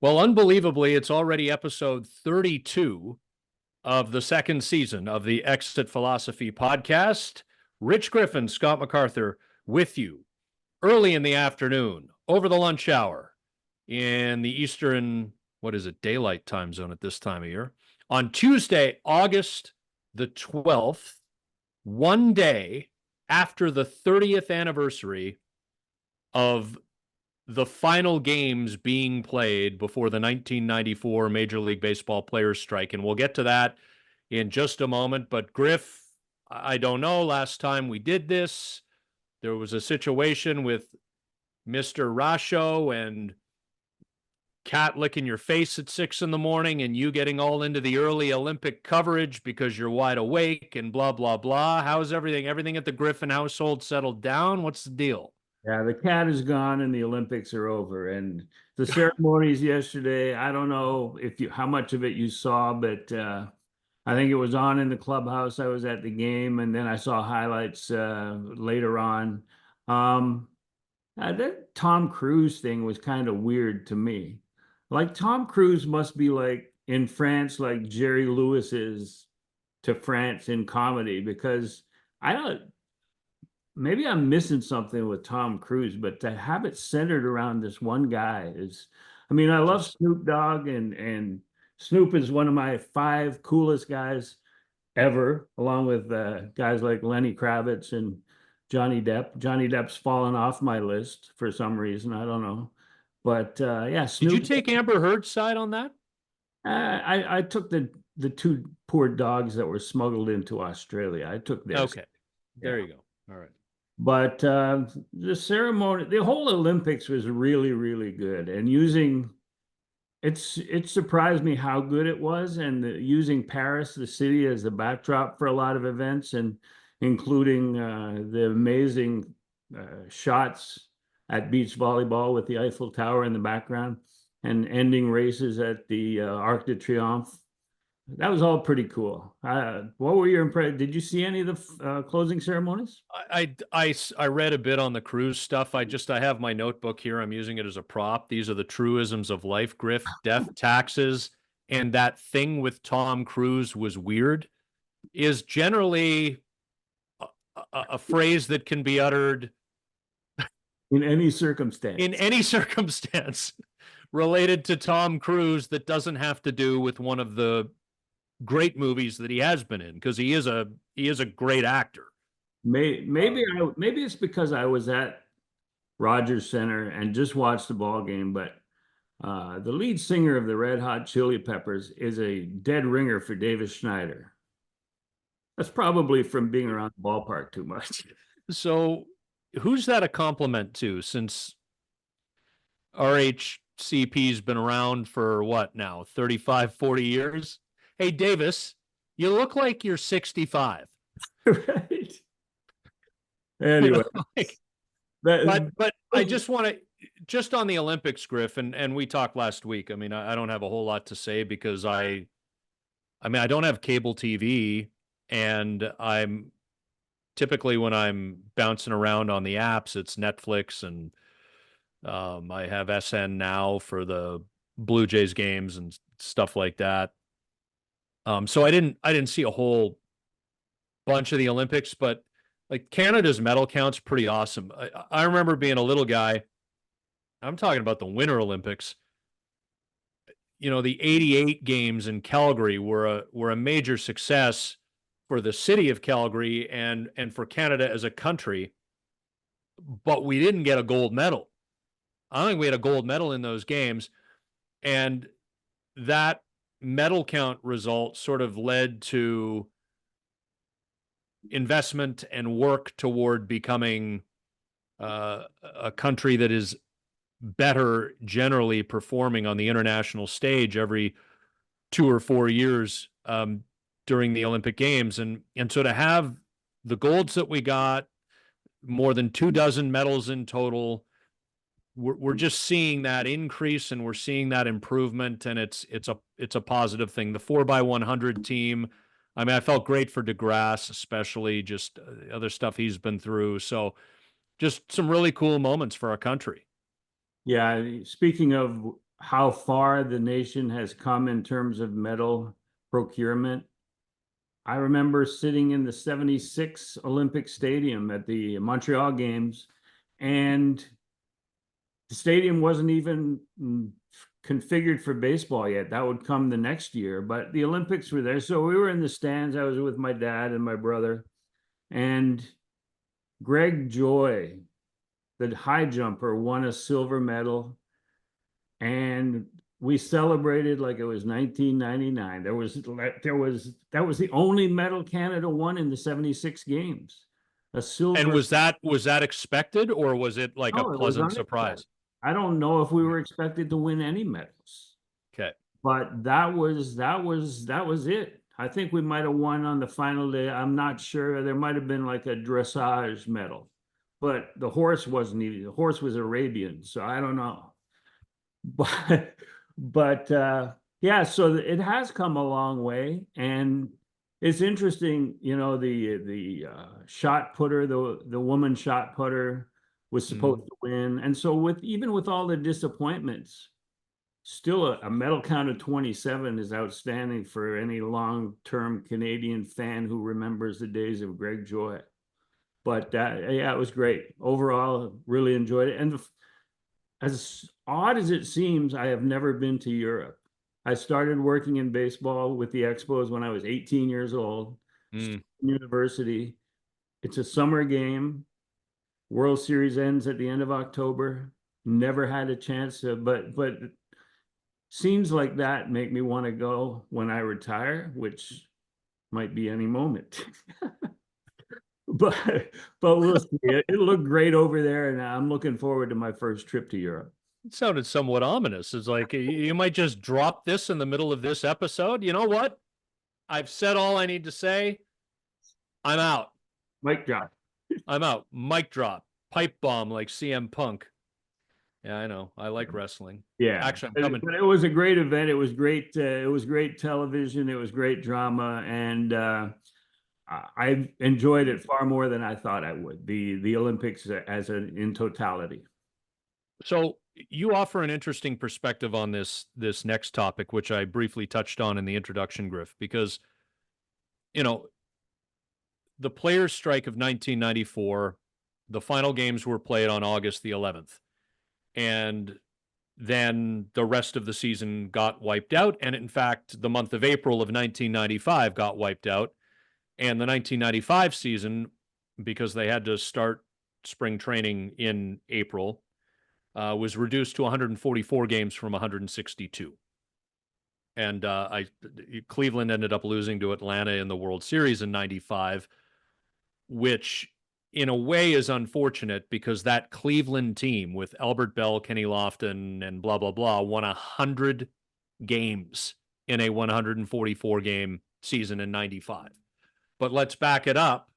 Well, unbelievably, it's already episode 32 of the second season of the Exit Philosophy podcast. Rich Griffin, Scott MacArthur with you early in the afternoon, over the lunch hour in the Eastern, what is it, daylight time zone at this time of year. On Tuesday, August the 12th, one day after the 30th anniversary of the final games being played before the 1994 Major League Baseball players strike. And we'll get to that in just a moment. But Griff, I don't know, last time we did this, there was a situation with Mr. Rasho and cat licking your face at 6 a.m. and you getting all into the early Olympic coverage because you're wide awake and blah, blah, blah. How's everything? Everything at the Griffin household settled down? What's the deal? Yeah, the cat is gone and the Olympics are over. And the ceremonies yesterday, I don't know if you how much of it you saw, but I think it was on in the clubhouse. I was at the game, and then I saw highlights later on. That Tom Cruise thing was kind of weird to me. Like Tom Cruise must be like in France, like Jerry Lewis is to France in comedy, because I don't. Maybe I'm missing something with Tom Cruise, but to have it centered around this one guy is, I mean, I love Just Snoop Dogg, and Snoop is one of my five coolest guys ever, along with guys like Lenny Kravitz and Johnny Depp. Johnny Depp's fallen off my list for some reason. I don't know. But yeah, Did you Snoop. take Amber Heard's side on that? I took the two poor dogs that were smuggled into Australia. I took this. Okay. There Yeah. you go. All right. But the ceremony, the whole Olympics was really, really good. And it surprised me how good it was. And using Paris, the city, as the backdrop for a lot of events, and including the amazing shots at beach volleyball with the Eiffel Tower in the background, and ending races at the Arc de Triomphe. That was all pretty cool. What were your impressions? Did you see any of the closing ceremonies? I read a bit on the cruise stuff. I have my notebook here. I'm using it as a prop. These are the truisms of life, Griff, death, taxes, and that thing with Tom Cruise was weird is generally a phrase that can be uttered In any circumstance. in any circumstance related to Tom Cruise that doesn't have to do with one of the great movies that he has been in, because he is a great actor. Maybe it's because I was at Rogers Center and just watched the ball game, but the lead singer of the Red Hot Chili Peppers is a dead ringer for Davis Schneider. That's probably from being around the ballpark too much. So who's that a compliment to, since RHCP's been around for what now, 35, 40 years? Hey, Davis, you look like you're 65. Right. You Anyway, know, like, that, but I just want to, just on the Olympics, Griff, and we talked last week. I mean, I don't have a whole lot to say because I don't have cable TV, and I'm typically, when I'm bouncing around on the apps, it's Netflix, and I have SN now for the Blue Jays games and stuff like that. So I didn't see a whole bunch of the Olympics, but like Canada's medal count's pretty awesome. I remember being a little guy. I'm talking about the Winter Olympics. You know, the '88 games in Calgary were a major success for the city of Calgary and for Canada as a country, but we didn't get a gold medal. I don't think we had a gold medal in those games, and that medal count result sort of led to investment and work toward becoming a country that is better generally performing on the international stage every 2 or 4 years during the Olympic Games. And so to have the golds that we got, more than 24 medals in total, we're just seeing that increase, and we're seeing that improvement, and it's a positive thing. The 4x100 team, I mean, I felt great for DeGrasse, especially just other stuff he's been through. So just some really cool moments for our country. yeah, speaking of how far the nation has come in terms of medal procurement. I remember sitting in the 76 Olympic Stadium at the Montreal Games, and the stadium wasn't even configured for baseball yet. That would come the next year, but the Olympics were there. So we were in the stands. I was with my dad and my brother, and Greg Joy, the high jumper, won a silver medal, and we celebrated like it was 1999. That was the only medal Canada won in the 76 games. A And silver. was that expected, or was it like a No, it was pleasant unexpected. surprise? I don't know if we were expected to win any medals, Okay. but that was it. I think we might have won on the final day. I'm not sure. There might have been like a dressage medal, but the horse wasn't even. The horse was Arabian, so I don't know. But yeah, so it has come a long way, and it's interesting. The shot putter, the woman shot putter was supposed to win, and so with all the disappointments, still a medal count of 27 is outstanding for any long-term Canadian fan who remembers the days of Greg Joy. But yeah, it was great overall. Really enjoyed it, and as odd as it seems, I have never been to Europe. I started working in baseball with the Expos when I was 18 years old, university. It's a summer game. World Series ends at the end of October. Never had a chance to, but scenes like that make me want to go when I retire, which might be any moment. but we'll see. It looked great over there, and I'm looking forward to my first trip to Europe. It sounded somewhat ominous. It's like you might just drop this in the middle of this episode. You know what? I've said all I need to say. I'm out. Mic drop. I'm out. Mic drop. Pipe bomb like CM Punk. Yeah, I know. I like wrestling. Yeah, Actually, I'm coming. but it was a great event. It was great. It was great television. It was great drama, and I enjoyed it far more than I thought I would. The Olympics in totality. So you offer an interesting perspective on this next topic, which I briefly touched on in the introduction, Griff, because you know the players' strike of 1994, the final games were played on August the 11th, and then the rest of the season got wiped out, and in fact, the month of April of 1995 got wiped out, and the 1995 season, because they had to start spring training in April, was reduced to 144 games from 162. And Cleveland ended up losing to Atlanta in the World Series in 95, which in a way is unfortunate because that Cleveland team with Albert Bell, Kenny Lofton, and blah, blah, blah, won 100 games in a 144 game season in 95. But let's back it up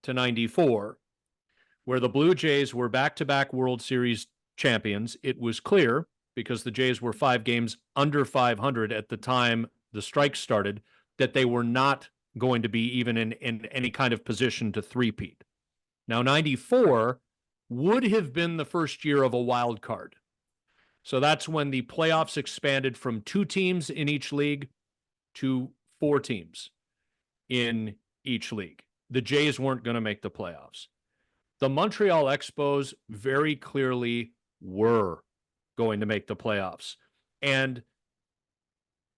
to 94, where the Blue Jays were back-to-back World Series champions. It was clear, because the Jays were 5 games under 500 at the time the strike started, that they were not going to be even in any kind of position to three-peat. Now, 94 would have been the first year of a wild card. So that's when the playoffs expanded from 2 teams in each league to 4 teams in each league. The Jays weren't going to make the playoffs. The Montreal Expos very clearly were going to make the playoffs. And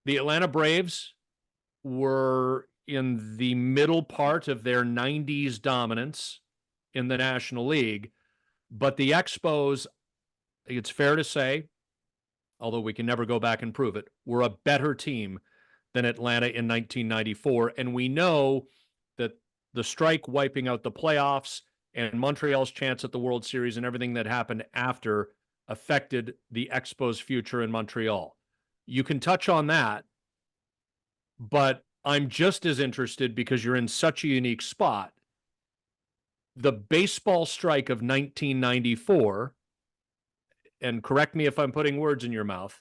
the Atlanta Braves were in the middle part of their 90s dominance in the National League. But the Expos, it's fair to say, although we can never go back and prove it, were a better team than Atlanta in 1994. And we know that the strike wiping out the playoffs and Montreal's chance at the World Series and everything that happened after affected the Expos' future in Montreal. You can touch on that, but I'm just as interested, because you're in such a unique spot. The baseball strike of 1994, and correct me if I'm putting words in your mouth,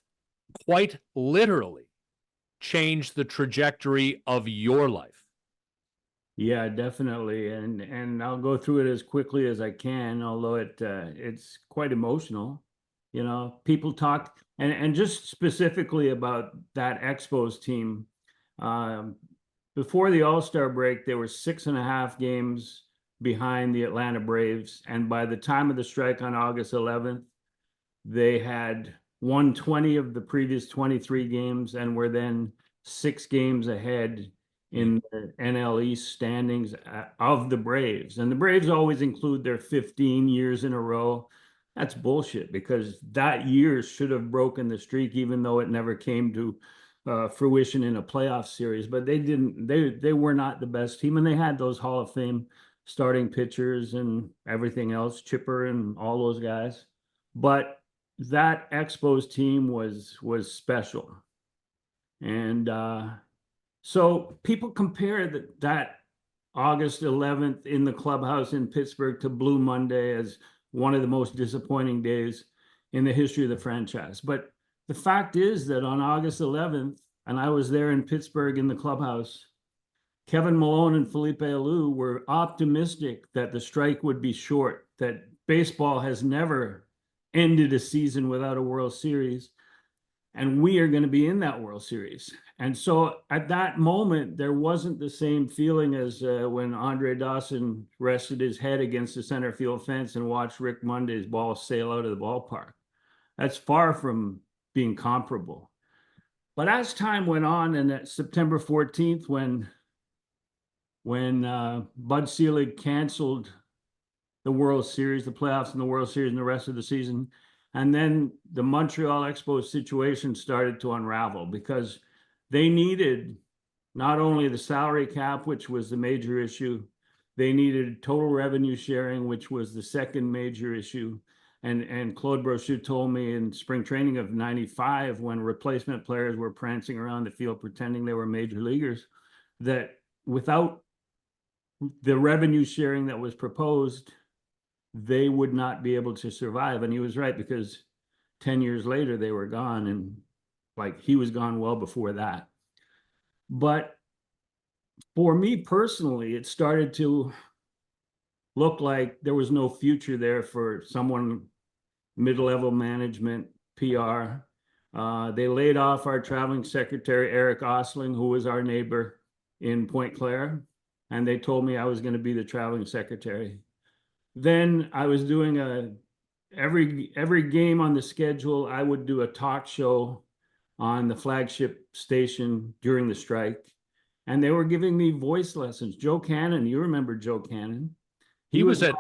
quite literally changed the trajectory of your life. Yeah, definitely, and I'll go through it as quickly as I can, although it's quite emotional. People talk. And just specifically about that Expos team, um, before the All-Star break, there were 6.5 games behind the Atlanta Braves. And by the time of the strike on August 11th, they had won 20 of the previous 23 games and were then 6 games ahead in the NL East standings of the Braves. And the Braves always include their 15 years in a row. That's bullshit, because that year should have broken the streak, even though it never came to fruition in a playoff series. But they didn't. They were not the best team, and they had those Hall of Fame starting pitchers and everything else, Chipper and all those guys. But that Expos team was special, and so people compare that August 11th in the clubhouse in Pittsburgh to Blue Monday as one of the most disappointing days in the history of the franchise. But the fact is that on August 11th, and I was there in Pittsburgh in the clubhouse, Kevin Malone and Felipe Alou were optimistic that the strike would be short, that baseball has never ended a season without a World Series, and we are going to be in that World Series. And so at that moment, there wasn't the same feeling as when Andre Dawson rested his head against the center field fence and watched Rick Monday's ball sail out of the ballpark. That's far from being comparable. But as time went on, and at September 14th, when Bud Selig canceled the World Series, the playoffs and the World Series and the rest of the season, and then the Montreal Expos situation started to unravel, because they needed not only the salary cap, which was the major issue, they needed total revenue sharing, which was the second major issue. And Claude Brochu told me in spring training of '95, when replacement players were prancing around the field pretending they were major leaguers, that without the revenue sharing that was proposed, they would not be able to survive. And he was right, because 10 years later they were gone, and like he was gone well before that. But for me personally, it started to look like there was no future there for someone mid-level management, PR. They laid off our traveling secretary, Eric Osling, who was our neighbor in Point Claire, and they told me I was going to be the traveling secretary. Then I was doing every game on the schedule, I would do a talk show on the flagship station during the strike. And they were giving me voice lessons. Joe Cannon, you remember Joe Cannon? He was at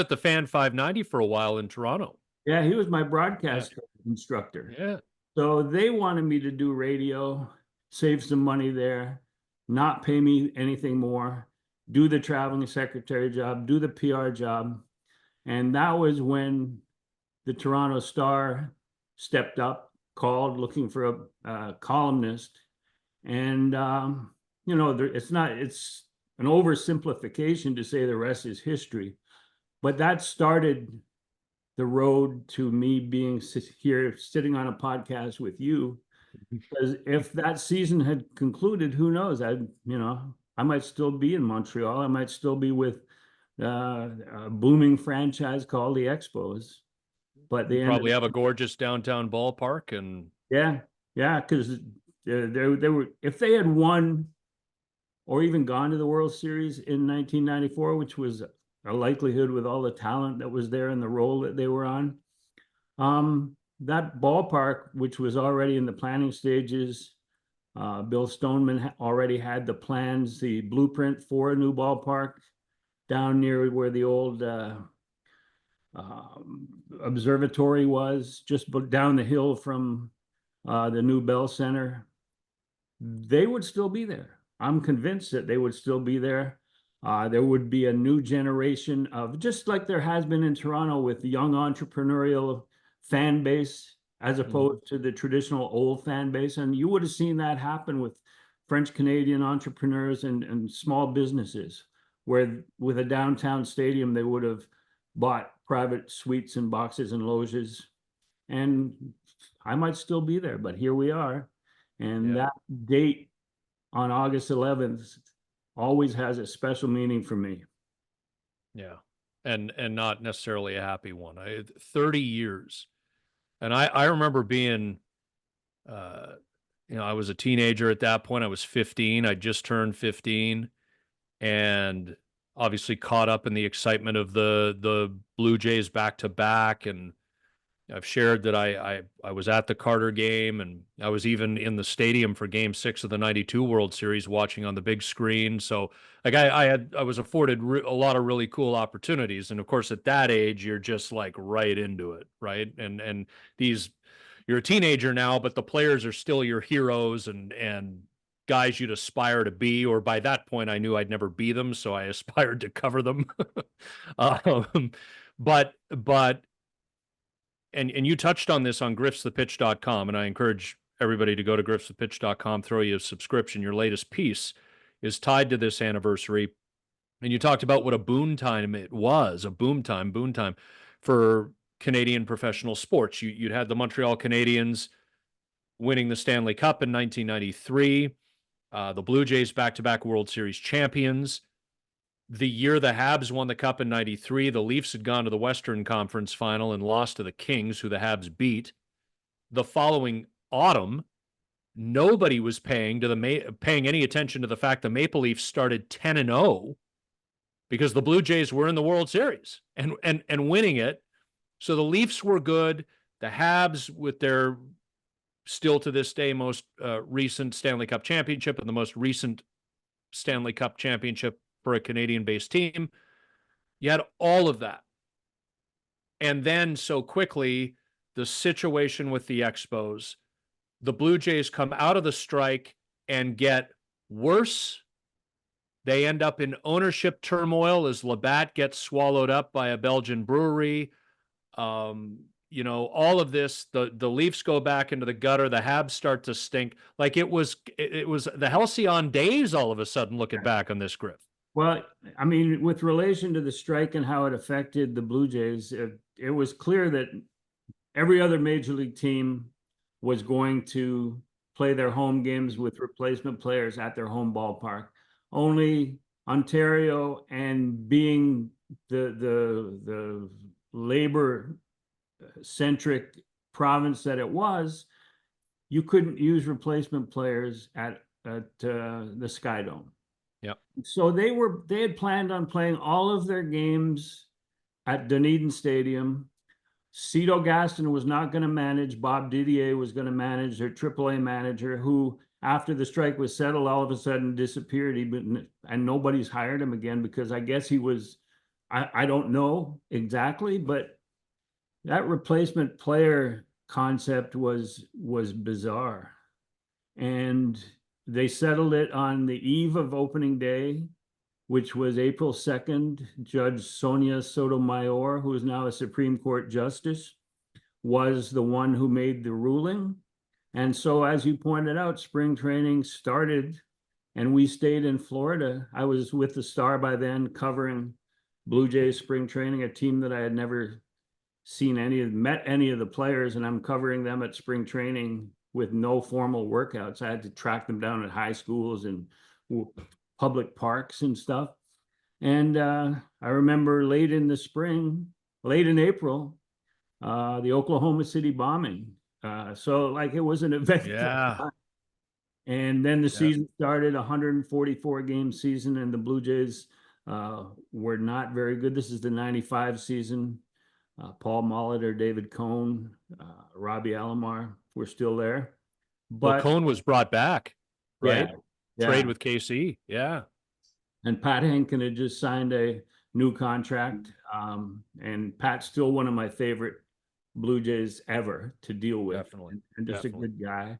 the Fan 590 for a while in Toronto. Yeah, he was my broadcast instructor. Yeah. So they wanted me to do radio, save some money there, not pay me anything more, do the traveling secretary job, do the PR job. And that was when the Toronto Star stepped up, called looking for a columnist. And, it's an oversimplification to say the rest is history. But that started the road to me being here sitting on a podcast with you. Because if that season had concluded, who knows? I might still be in Montreal. I might still be with a booming franchise called the Expos. But they probably have a gorgeous downtown ballpark, and yeah, because they were, if they had won or even gone to the World Series in 1994, which was a likelihood with all the talent that was there and the role that they were on, that ballpark, which was already in the planning stages, Bill Stoneman already had the plans, the blueprint for a new ballpark down near where the old observatory was, just down the hill from the new Bell Center. They would still be there. I'm convinced that they would still be there. There would be a new generation of, just like there has been in Toronto, with the young entrepreneurial fan base, as opposed to the traditional old fan base. And you would have seen that happen with French Canadian entrepreneurs and small businesses, where with a downtown stadium, they would have bought private suites and boxes and loges. And I might still be there, but here we are. And that date on August 11th always has a special meaning for me. Yeah. And not necessarily a happy one. 30 years. And I remember being I was a teenager at that point. I was 15. I just turned 15, and obviously caught up in the excitement of the Blue Jays back to back. And I've shared that I was at the Carter game, and I was even in the stadium for Game 6 of the '92 World Series, watching on the big screen. So like I was afforded a lot of really cool opportunities, and of course at that age you're just like right into it, right? And these you're a teenager now, but the players are still your heroes and guys you'd aspire to be. Or by that point, I knew I'd never be them, so I aspired to cover them. um, but and you touched on this on griffsthepitch.com, and I encourage everybody to go to griffsthepitch.com, throw you a subscription. Your latest piece is tied to this anniversary, and you talked about what a boom time it was, a boom time for Canadian professional sports. You'd had the Montreal Canadiens winning the Stanley Cup in 1993, the Blue Jays back-to-back World Series champions. The year the Habs won the Cup in '93, the Leafs had gone to the Western Conference Final and lost to the Kings, who the Habs beat. The following autumn, nobody was paying any attention to the fact the Maple Leafs started 10-0 because the Blue Jays were in the World Series and winning it. So the Leafs were good. The Habs, with their still to this day most recent Stanley Cup championship and the most recent Stanley Cup championship for a Canadian-based team, you had all of that. And then so quickly, the situation with the Expos, the Blue Jays come out of the strike and get worse. They end up in ownership turmoil as Labatt gets swallowed up by a Belgian brewery. All of this, the Leafs go back into the gutter. The Habs start to stink. Like it was the halcyon days all of a sudden, looking back on this, Griff. Well, I mean, with relation to the strike and how it affected the Blue Jays, it was clear that every other major league team was going to play their home games with replacement players at their home ballpark. Only Ontario, and being the labor centric province that it was, you couldn't use replacement players at the Sky Dome. Yep. So they had planned on playing all of their games at Dunedin Stadium. Cito Gaston was not going to manage. Bob Didier was going to manage, their AAA manager, who, after the strike was settled, all of a sudden disappeared. And nobody's hired him again because I guess he was, I don't know exactly, but that replacement player concept was bizarre. And they settled it on the eve of opening day, which was April 2nd. Judge Sonia Sotomayor, who is now a Supreme Court justice, was the one who made the ruling. And so, as you pointed out, spring training started, and we stayed in Florida. I was with the Star by then, covering Blue Jays spring training, a team that I had never met any of the players, and I'm covering them at spring training with no formal workouts. I had to track them down at high schools and public parks and stuff. And I remember late in April, the Oklahoma City bombing. So like it was an event. Yeah. And then the season started, 144 game season, and the Blue Jays were not very good. This is the '95 season. Paul Molitor, David Cohn, Robbie Alomar were still there. But Cohn was brought back, right? Yeah. Trade with KC. Yeah. And Pat Henkin had just signed a new contract. And Pat's still one of my favorite Blue Jays ever to deal with. Definitely. And just a good guy.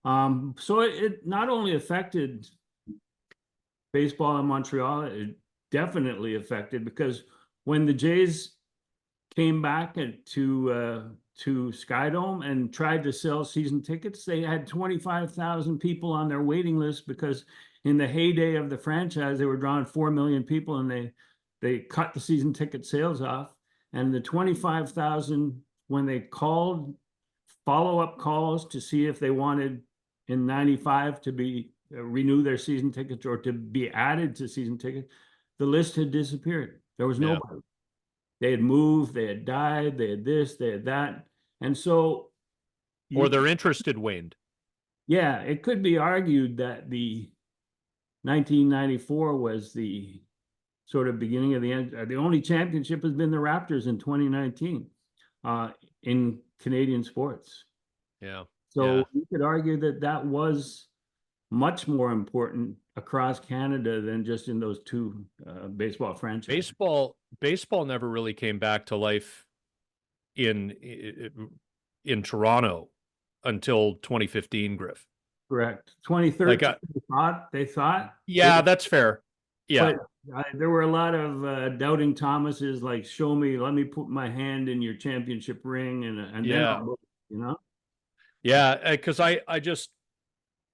So it not only affected baseball in Montreal, it definitely affected, because when the Jays came back to Skydome and tried to sell season tickets, they had 25,000 people on their waiting list, because in the heyday of the franchise, they were drawing 4 million people, and they cut the season ticket sales off. And the 25,000, when they called follow-up calls to see if they wanted in '95 to be renew their season tickets or to be added to season tickets, the list had disappeared. There was nobody. They had moved, they had died, they had this, they had that. And so... Or their interest had waned. Yeah, it could be argued that the 1994 was the sort of beginning of the end. The only championship has been the Raptors in 2019 in Canadian sports. Yeah. So you could argue that that was much more important across Canada than just in those two baseball franchises. Baseball never really came back to life in in Toronto until 2015, Griff. Correct. Like 2013, they thought. yeah, that's fair. Yeah. But there were a lot of doubting Thomases, like, show me, let me put my hand in your championship ring, and then Yeah. I'll, you know? Yeah, because I just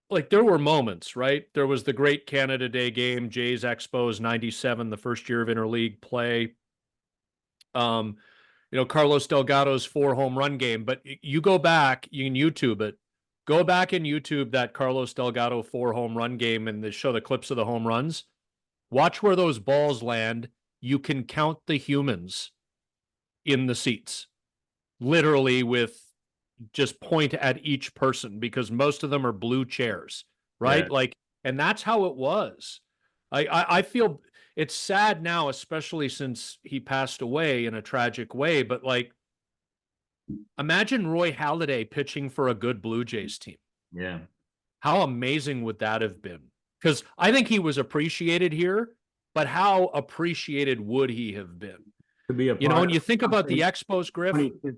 like there were moments, right? There was the great Canada Day game, Jays Expos 97, the first year of interleague play. Carlos Delgado's 4 home run game, but you go back, you can YouTube it. Go back and YouTube that Carlos Delgado 4 home run game and show the clips of the home runs. Watch where those balls land. You can count the humans in the seats, literally with just point at each person because most of them are blue chairs, right? Yeah. Like, and that's how it was. I feel it's sad now, especially since he passed away in a tragic way. But like, imagine Roy Halladay pitching for a good Blue Jays team. Yeah. How amazing would that have been? Because I think he was appreciated here, but how appreciated would he have been? To be a You know, part when you of think about the something, Expos, Griff,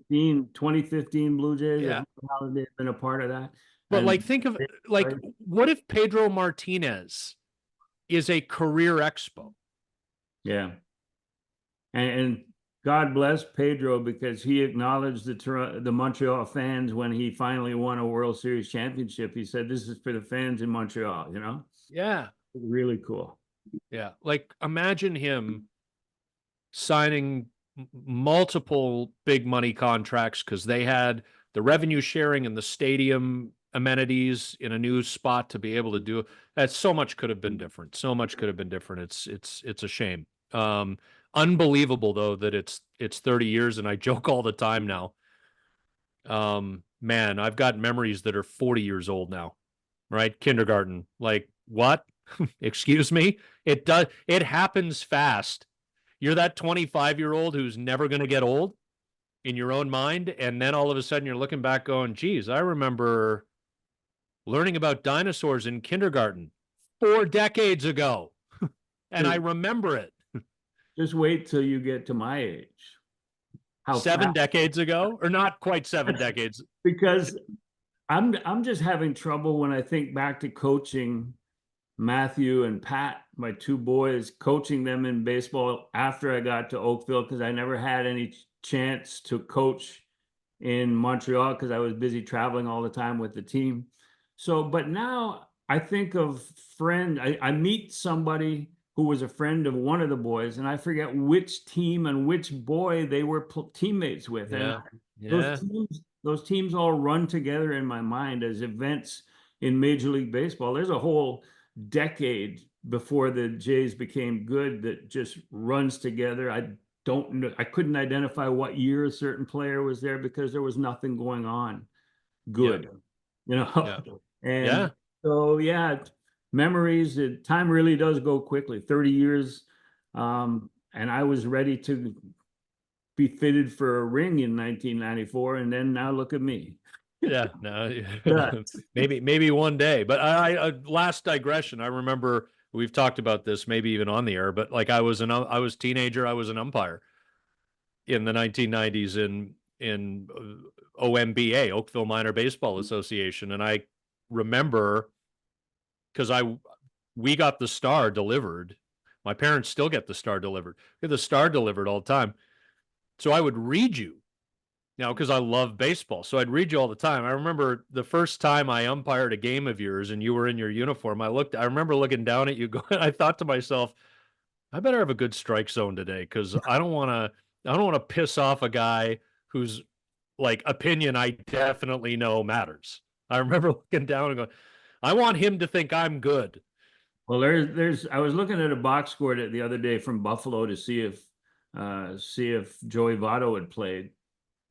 2015 Blue Jays, yeah. how they've been a part of that. But And like, think of like, what if Pedro Martinez is a career Expo? yeah. And God bless Pedro, because he acknowledged the Montreal fans when he finally won a World Series championship. He said, "This is for the fans in Montreal." You know, Yeah, really cool. yeah. Like, imagine him signing multiple big money contracts because they had the revenue sharing and the stadium amenities in a new spot to be able to do it. That so much could have been different. So much could have been different. It's a shame. Unbelievable though that it's 30 years, and I joke all the time now. Man, I've got memories that are 40 years old now, right? Kindergarten. Like, what? Excuse me? It happens fast. You're that 25-year-old who's never going to get old in your own mind, and then all of a sudden you're looking back going, geez, I remember learning about dinosaurs in kindergarten 4 decades ago, and I remember it. Just wait till you get to my age. How 7 fast? decades ago, or not quite 7 decades. Because I'm just having trouble when I think back to coaching Matthew and Pat, my two boys, coaching them in baseball after I got to Oakville, because I never had any chance to coach in Montreal because I was busy traveling all the time with the team. So, but now I think of I meet somebody who was a friend of one of the boys, and I forget which team and which boy they were teammates with. Yeah. And those teams all run together in my mind as events in Major League Baseball. There's a whole decade before the Jays became good that just runs together. I don't know. I couldn't identify what year a certain player was there because there was nothing going on good, Yeah. And Yeah. so, yeah, memories, time really does go quickly, 30 years. And I was ready to be fitted for a ring in 1994. And then now look at me. Yeah, no, Yeah. maybe one day. But I last digression. I remember we've talked about this, maybe even on the air. But like I was teenager. I was an umpire in the 1990s in OMBA, Oakville Minor Baseball Association, and I remember because we got the Star delivered. My parents still get the Star delivered. We get the Star delivered all the time. So I would read you now because I love baseball. So I'd read you all the time. I remember the first time I umpired a game of yours and you were in your uniform. I remember looking down at you going, I thought to myself, I better have a good strike zone today because I don't want to piss off a guy whose like opinion I definitely know matters. I remember looking down and going, I want him to think I'm good. Well, I was looking at a box score the other day from Buffalo to see if Joey Votto had played.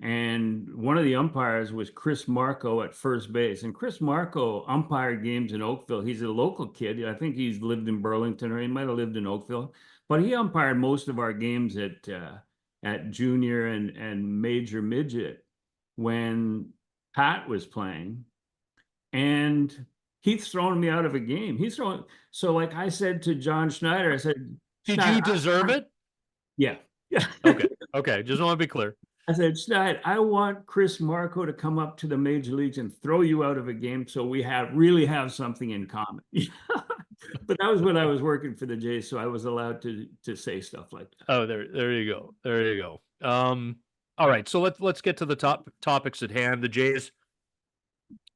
And one of the umpires was Chris Marco at first base. And Chris Marco umpired games in Oakville. He's a local kid. I think he's lived in Burlington, or he might have lived in Oakville. But he umpired most of our games at junior and major midget when Pat was playing. And he's thrown me out of a game. So like I said to John Schneider, I said, Did you deserve it? Yeah. Yeah. Okay. Okay. Just want to be clear. I said, Schneider, I want Chris Marco to come up to the major leagues and throw you out of a game so we really have something in common. But that was when I was working for the Jays, so I was allowed to say stuff like that. Oh, there you go. There you go. All right. So let's get to the topics at hand. The Jays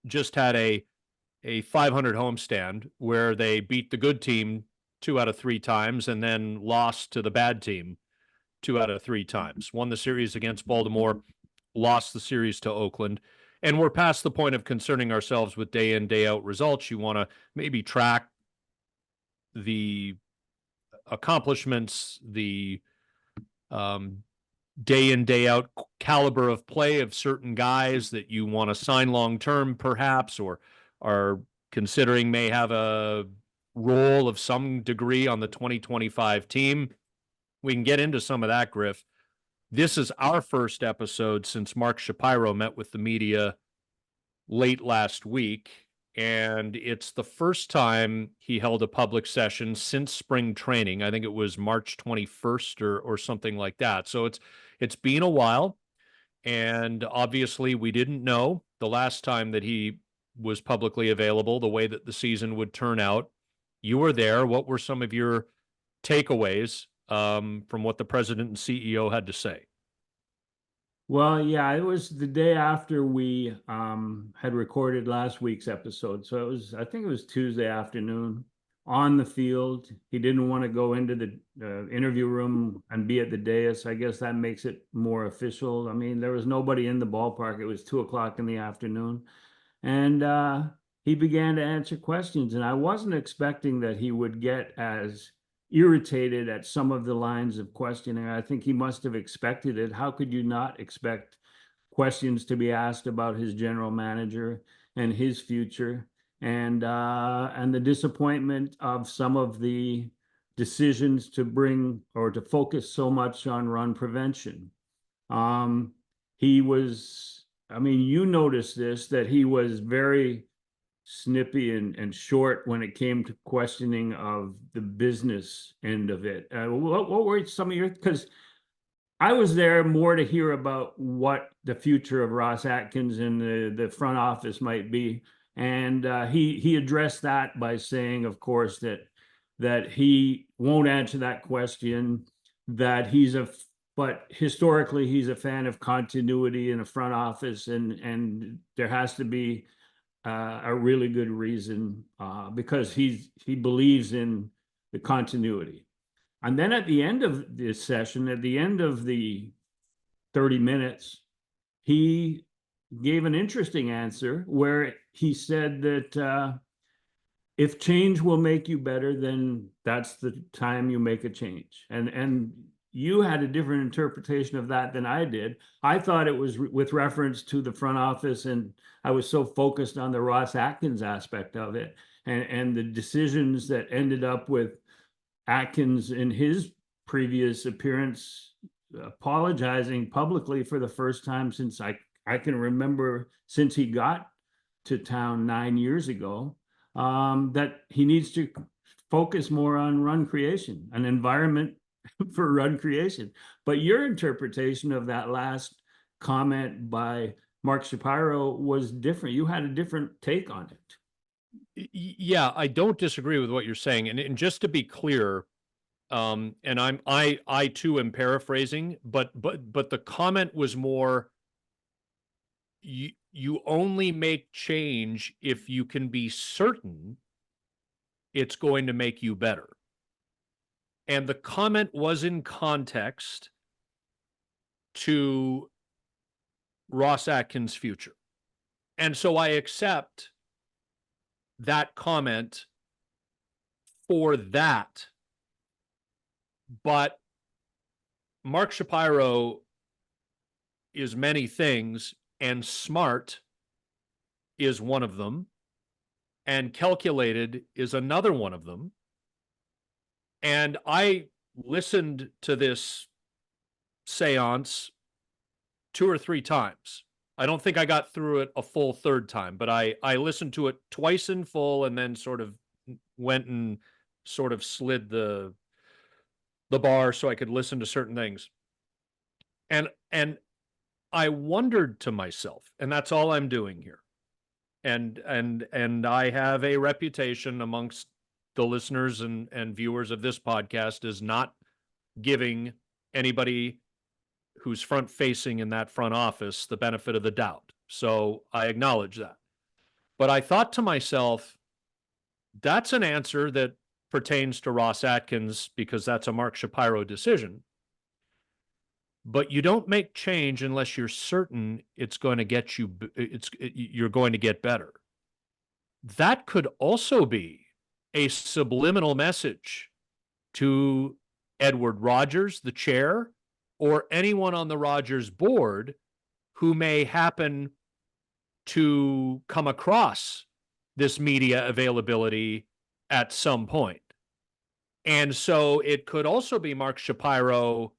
just had a 500 homestand where they beat the good team 2 out of 3 times and then lost to the bad team 2 out of 3 times. Won the series against Baltimore, lost the series to Oakland, and we're past the point of concerning ourselves with day in, day out results. You want to maybe track the accomplishments, the day in, day out caliber of play of certain guys that you want to sign long term, perhaps, or are considering may have a role of some degree on the 2025 team. We can get into some of that, Griff. This is our first episode since Mark Shapiro met with the media late last week, and it's the first time he held a public session since spring training. I think it was March 21st or something like that. So it's been a while, and obviously we didn't know the last time that he was publicly available the way that the season would turn out. You were there. What were some of your takeaways from what the president and CEO had to say? Well, yeah, it was the day after we had recorded last week's episode. So I think it was Tuesday afternoon on the field. He didn't want to go into the interview room and be at the dais. I guess that makes it more official. I mean, there was nobody in the ballpark. It was 2 o'clock in the afternoon. And he began to answer questions. And I wasn't expecting that he would get as irritated at some of the lines of questioning. I think he must have expected it. How could you not expect questions to be asked about his general manager and his future, and the disappointment of some of the decisions to bring or to focus so much on run prevention? He was, I mean, you noticed this, that he was very snippy and short when it came to questioning of the business end of it. What were some of your, because I was there more to hear about what the future of Ross Atkins and the front office might be. And he addressed that by saying, of course, that he won't answer that question, that but historically he's a fan of continuity in a front office, and there has to be a really good reason because he believes in the continuity. And then at the end of this session, at the end of the 30 minutes, he gave an interesting answer where he said that if change will make you better, then that's the time you make a change. And you had a different interpretation of that than I did. I thought it was with reference to the front office, and I was so focused on the Ross Atkins aspect of it and the decisions that ended up with Atkins in his previous appearance apologizing publicly for the first time since I can remember, since he got to town 9 years ago, that he needs to focus more on run creation, an environment for run creation. But your interpretation of that last comment by Mark Shapiro was different. You had a different take on it. Yeah, I don't disagree with what you're saying. And just to be clear, and I too am paraphrasing, but the comment was more, you only make change if you can be certain it's going to make you better. And the comment was in context to Ross Atkins' future. And so I accept that comment for that. But Mark Shapiro is many things, and smart is one of them, and calculated is another one of them. And I listened to this seance 2 or 3 times. I don't think I got through it a full third time, but I listened to it twice in full and then sort of went and sort of slid the bar so I could listen to certain things. And I wondered to myself, and that's all I'm doing here. And I have a reputation amongst the listeners and viewers of this podcast as not giving anybody who's front facing in that front office the benefit of the doubt. So I acknowledge that. But I thought to myself, that's an answer that pertains to Ross Atkins because that's a Mark Shapiro decision. But you don't make change unless you're certain it's going to get you, you're going to get better. That could also be a subliminal message to Edward Rogers, the chair, or anyone on the Rogers board who may happen to come across this media availability at some point. And so it could also be Mark Shapiro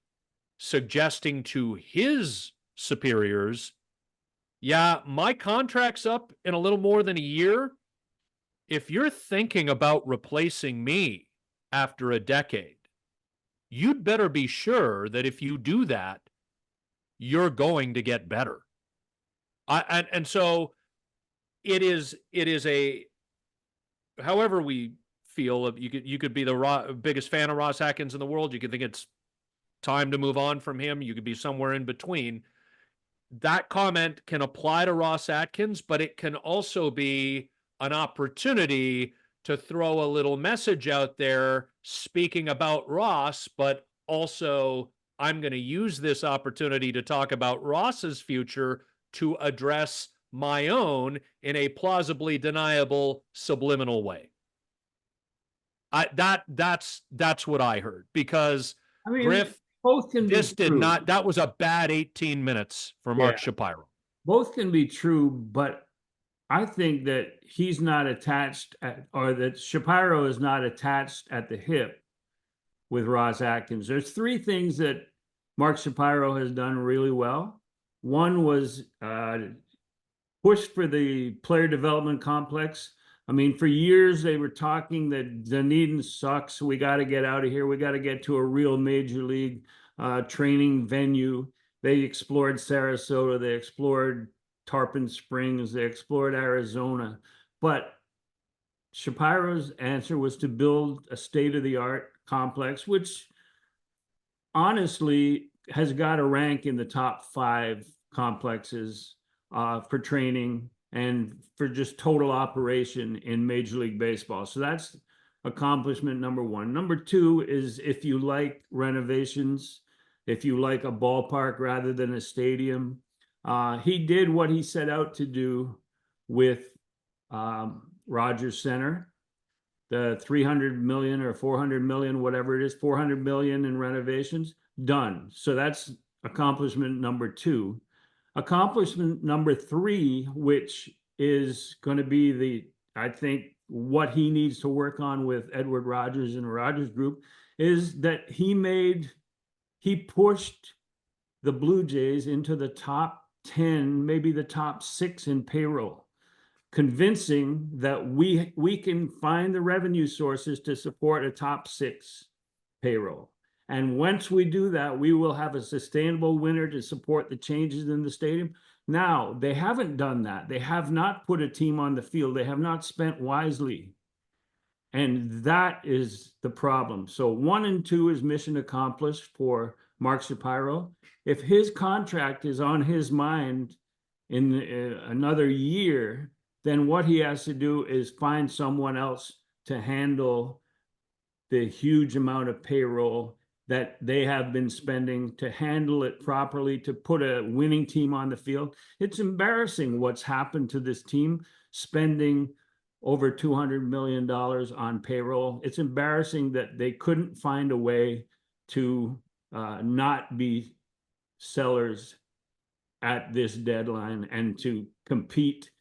suggesting to his superiors, yeah, my contract's up in a little more than a year. If you're thinking about replacing me after a decade, you'd better be sure that if you do that, you're going to get better. And so it is a, however we feel, you could be the biggest fan of Ross Atkins in the world. You could think it's time to move on from him. You could be somewhere in between. That comment can apply to Ross Atkins, but it can also be an opportunity to throw a little message out there speaking about Ross, but also I'm going to use this opportunity to talk about Ross's future to address my own in a plausibly deniable subliminal way. That's what I heard, because I mean, Griff, both can this be did true. not, that was a bad 18 minutes for Mark Shapiro. Both can be true, but I think that he's not attached or that Shapiro is not attached at the hip with Ross Atkins. There's 3 things that Mark Shapiro has done really well. One was push for the player development complex. I mean, for years they were talking that Dunedin sucks. We got to get out of here. We got to get to a real major league training venue. They explored Sarasota. They explored Tarpon Springs. They explored Arizona. But Shapiro's answer was to build a state-of-the-art complex, which honestly has got to rank in the top 5 complexes for training and for just total operation in Major League Baseball. So that's accomplishment number 1. Number 2 is, if you like renovations, if you like a ballpark rather than a stadium, he did what he set out to do with Rogers Center, the 300 million or 400 million, whatever it is, 400 million in renovations, done. So that's accomplishment number 2. Accomplishment number 3, which is going to be I think what he needs to work on with Edward Rogers and the Rogers Group, is that he pushed the Blue Jays into the top 10, maybe the top 6 in payroll, convincing that we can find the revenue sources to support a top 6 payroll. And once we do that, we will have a sustainable winner to support the changes in the stadium. Now, they haven't done that. They have not put a team on the field. They have not spent wisely. And that is the problem. So 1 and 2 is mission accomplished for Mark Shapiro. If his contract is on his mind in another year, then what he has to do is find someone else to handle the huge amount of payroll that they have been spending, to handle it properly, to put a winning team on the field. It's embarrassing what's happened to this team, spending over $200 million on payroll. It's embarrassing that they couldn't find a way to not be sellers at this deadline and to compete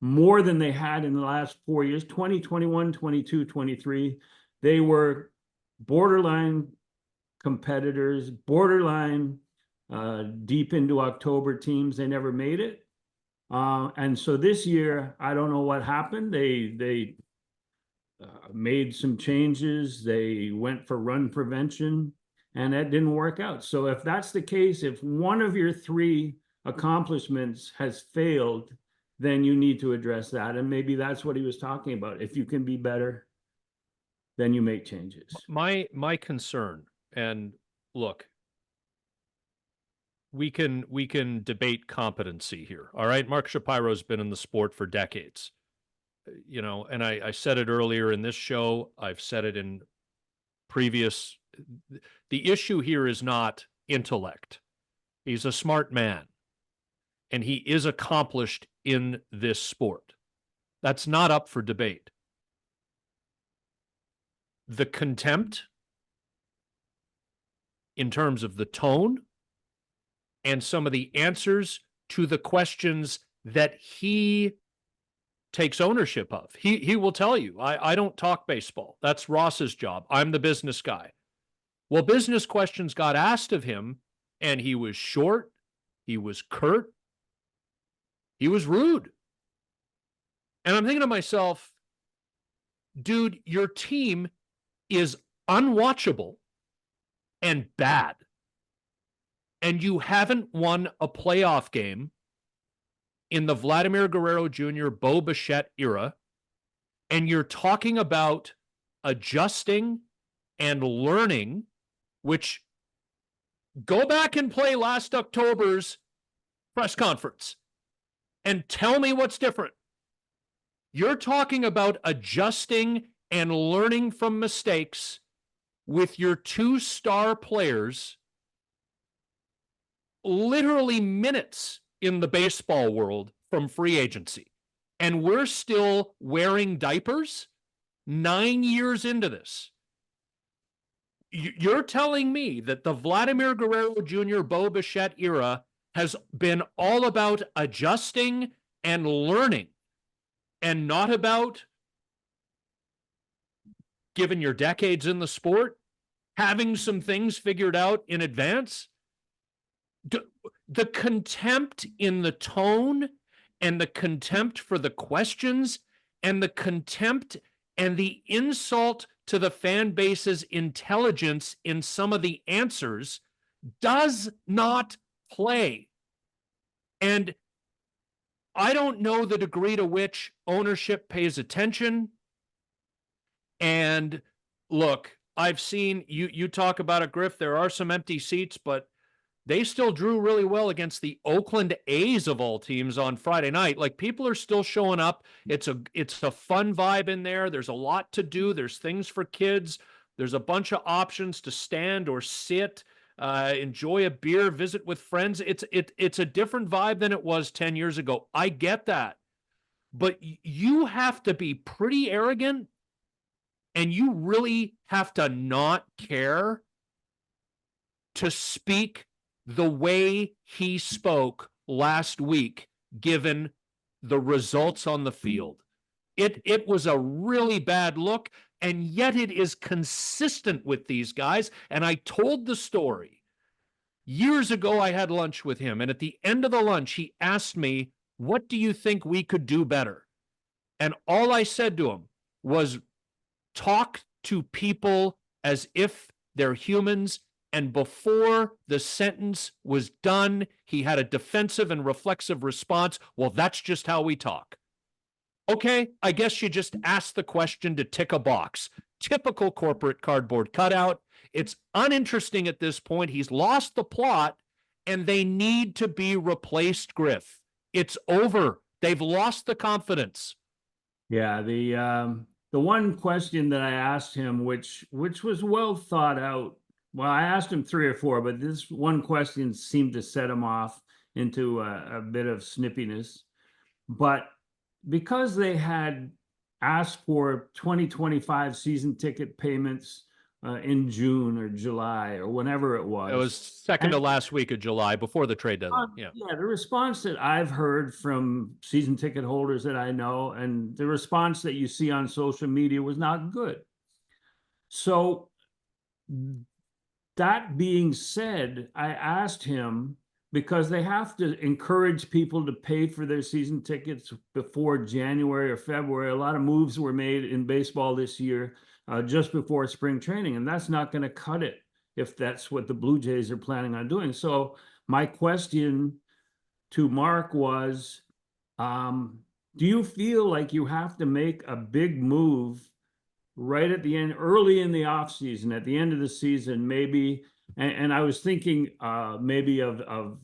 more than they had in the last 4 years, 2021, 22, 23. They were borderline competitors, borderline deep into October teams. They never made it. And so this year, I don't know what happened. They made some changes. They went for run prevention, and that didn't work out. So if that's the case, if one of your three accomplishments has failed, then you need to address that. And maybe that's what he was talking about. If you can be better, then you make changes. My concern, and look, we can debate competency here. All right. Mark Shapiro's been in the sport for decades. You know, and I said it earlier in this show, I've said it in previous. The issue here is not intellect. He's a smart man, and he is accomplished in this sport. That's not up for debate. The contempt in terms of the tone and some of the answers to the questions that he takes ownership of. He will tell you, I don't talk baseball. That's Ross's job. I'm the business guy. Well, business questions got asked of him, and he was short, he was curt, he was rude. And I'm thinking to myself, dude, your team is unwatchable and bad. And you haven't won a playoff game in the Vladimir Guerrero Jr., Bo Bichette era. And you're talking about adjusting and learning, which go back and play last October's press conference and tell me what's different. You're talking about adjusting and learning from mistakes with your two star players literally minutes in the baseball world from free agency. And we're still wearing diapers 9 years into this. You're telling me that the Vladimir Guerrero Jr., Bo Bichette era has been all about adjusting and learning and not about, given your decades in the sport, having some things figured out in advance? The contempt in the tone and the contempt for the questions and the contempt and the insult to the fan base's intelligence in some of the answers does not play. And I don't know the degree to which ownership pays attention. And look, I've seen you talk about it, Griff. There are some empty seats, but they still drew really well against the Oakland A's of all teams on Friday night. Like, people are still showing up. It's a fun vibe in there. There's a lot to do. There's things for kids. There's a bunch of options to stand or sit, enjoy a beer, visit with friends. It's a different vibe than it was 10 years ago. I get that. But you have to be pretty arrogant, and you really have to not care to speak the way he spoke last week, given the results on the field. It was a really bad look, and yet it is consistent with these guys. And I told the story. Years ago, I had lunch with him, and at the end of the lunch, he asked me, what do you think we could do better? And all I said to him was, talk to people as if they're humans. And before the sentence was done, he had a defensive and reflexive response. Well, that's just how we talk. Okay, I guess you just asked the question to tick a box. Typical corporate cardboard cutout. It's uninteresting at this point. He's lost the plot, and they need to be replaced, Griff. It's over. They've lost the confidence. Yeah, the one question that I asked him, which was well thought out. Well, I asked him 3 or 4, but this one question seemed to set him off into a bit of snippiness. But because they had asked for 2025 season ticket payments in June or July or whenever it It was. was second to last week of July before the trade deadline. Yeah. Yeah, the response that I've heard from season ticket holders that I know, and the response that you see on social media was not good. So that being said, I asked him, because they have to encourage people to pay for their season tickets before January or February. A lot of moves were made in baseball this year just before spring training, and that's not going to cut it if that's what the Blue Jays are planning on doing. So my question to Mark was, do you feel like you have to make a big move right at the end, early in the off season, at the end of the season, maybe? And I was thinking maybe of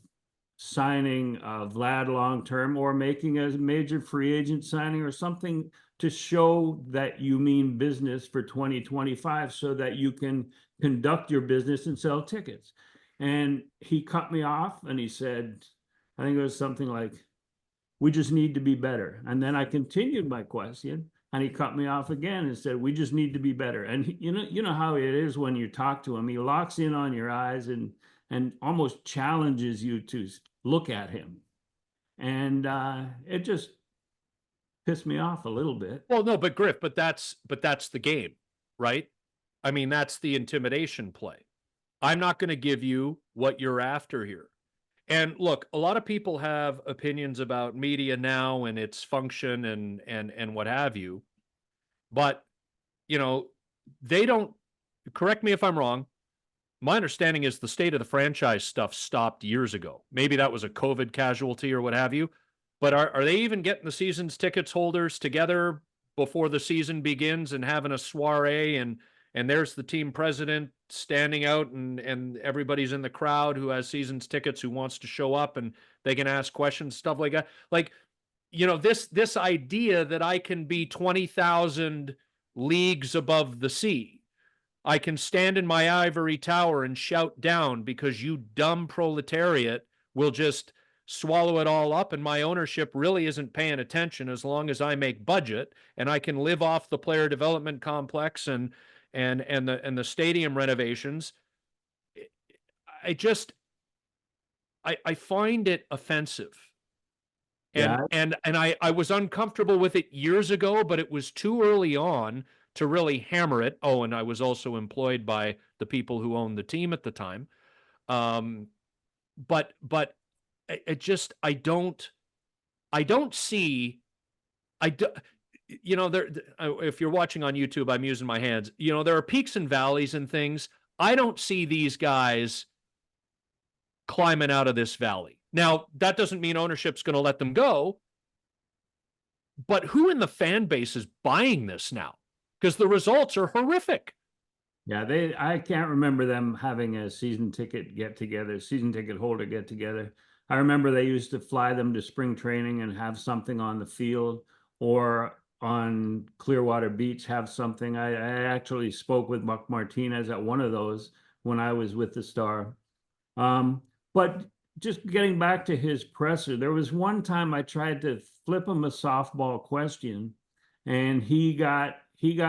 signing Vlad long term, or making a major free agent signing or something to show that you mean business for 2025, so that you can conduct your business and sell tickets. And he cut me off and he said, I think it was something like, we just need to be better. And then I continued my question, and he cut me off again and said, we just need to be better. And you know how it is when you talk to him. He locks in on your eyes and almost challenges you to look at him. And it just pissed me off a little bit. Well, no, but Griff, but that's the game, right? I mean, that's the intimidation play. I'm not going to give you what you're after here. And look, a lot of people have opinions about media now and its function and what have you. But, you know, they don't, correct me if I'm wrong. My understanding is the state of the franchise stuff stopped years ago. Maybe that was a COVID casualty or what have you. But are they even getting the season's tickets holders together before the season begins and having a soiree, and there's the team president standing out and everybody's in the crowd who has season's tickets, who wants to show up, and they can ask questions, stuff like that. Like, you know, this idea that I can be 20,000 leagues above the sea. I can stand in my ivory tower and shout down because you dumb proletariat will just swallow it all up, and my ownership really isn't paying attention as long as I make budget and I can live off the player development complex and the stadium renovations. I find it offensive. Yeah. And I was uncomfortable with it years ago, but it was too early on to really hammer it. Oh, and I was also employed by the people who owned the team at the time. But it just, I don't see, you know, there, if you're watching on YouTube, I'm using my hands, you know, there are peaks and valleys and things. I don't see these guys climbing out of this valley. Now, that doesn't mean ownership's going to let them go, but who in the fan base is buying this now? Because the results are horrific. Yeah, I can't remember them having a season ticket get together, season ticket holder get together. I remember they used to fly them to spring training and have something on the field, or on Clearwater Beach have something. I actually spoke with Buck Martinez at one of those when I was with the Star. But just getting back to his presser, there was one time I tried to flip him a softball question, and he got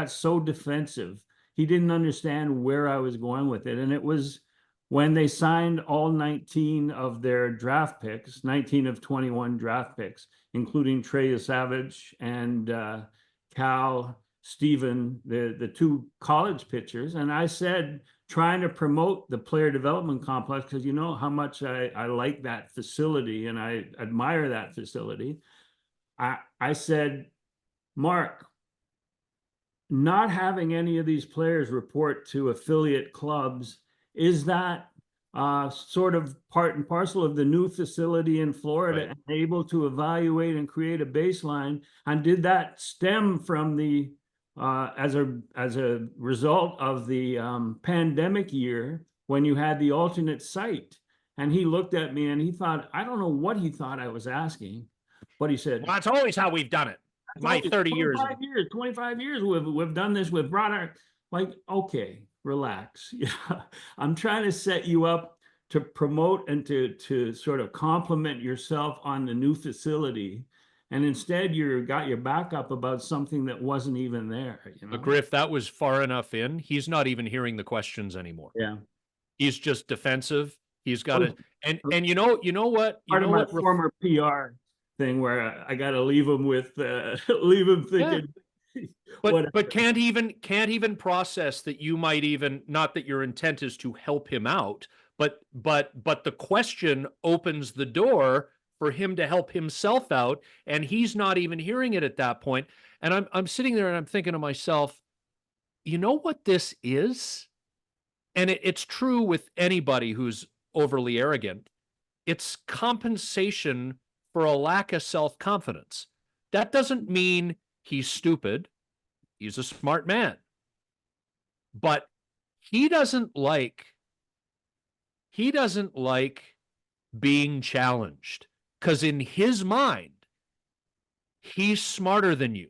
so defensive. He didn't understand where I was going with it. And it was when they signed all 19 of their draft picks, 19 of 21 draft picks, including Trey Savage and Cal Steven, the two college pitchers. And I said, trying to promote the player development complex, because you know how much I like that facility and I admire that facility. I said, Mark, not having any of these players report to affiliate clubs, is that sort of part and parcel of the new facility in Florida, Right. and able to evaluate and create a baseline? And did that stem from the as a result of the pandemic year, when you had the alternate site? And he looked at me and he thought, I don't know what he thought I was asking, but he said, Well, that's always how we've done it. My 30 years. 25 years we've done this with broader, like, okay, relax. Yeah, I'm trying to set you up to promote and to sort of compliment yourself on the new facility. And instead you got your back up about something that wasn't even there, you But know? Griff, that was far enough in. He's not even hearing the questions anymore. Yeah. He's just defensive. He's got Well, it. And you know what? You part of know my what? former PR thing where I got to leave him with, leave him Yeah. thinking, But whatever. can't even process that you might even, not that your intent is to help him out, but the question opens the door for him to help himself out, and he's not even hearing it at that point. And I'm sitting there and I'm thinking to myself, you know what this is? And it's true with anybody who's overly arrogant. It's compensation for a lack of self-confidence. That doesn't mean he's stupid. He's a smart man. But he doesn't like he doesn't like being challenged, because in his mind, he's smarter than you.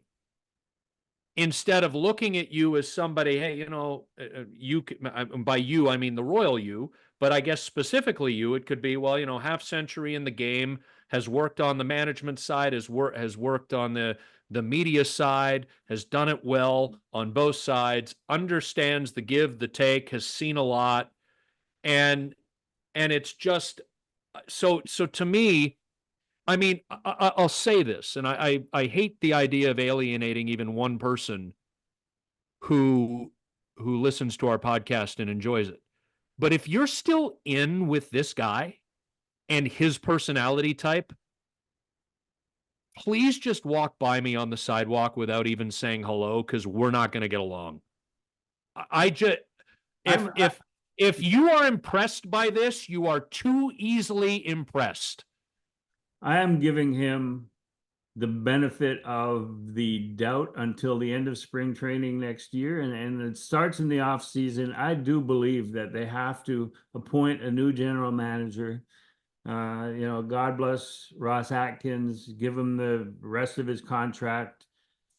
Instead of looking at you as somebody, hey, you, by you, I mean the royal you, but I guess specifically you, it could be, well, half century in the game, has worked on the management side, has worked on the media side, has done it well on both sides, understands the give, the take, has seen a lot. And it's just, so to me, I mean, I'll say this, and I hate the idea of alienating even one person who listens to our podcast and enjoys it. But if you're still in with this guy and his personality type, please just walk by me on the sidewalk without even saying hello, because we're not going to get along. I just, I'm, if you are impressed by this, you are too easily impressed. I am giving him the benefit of the doubt until the end of spring training next year. And it starts in the off season. I do believe that they have to appoint a new general manager. God bless Ross Atkins, give him the rest of his contract,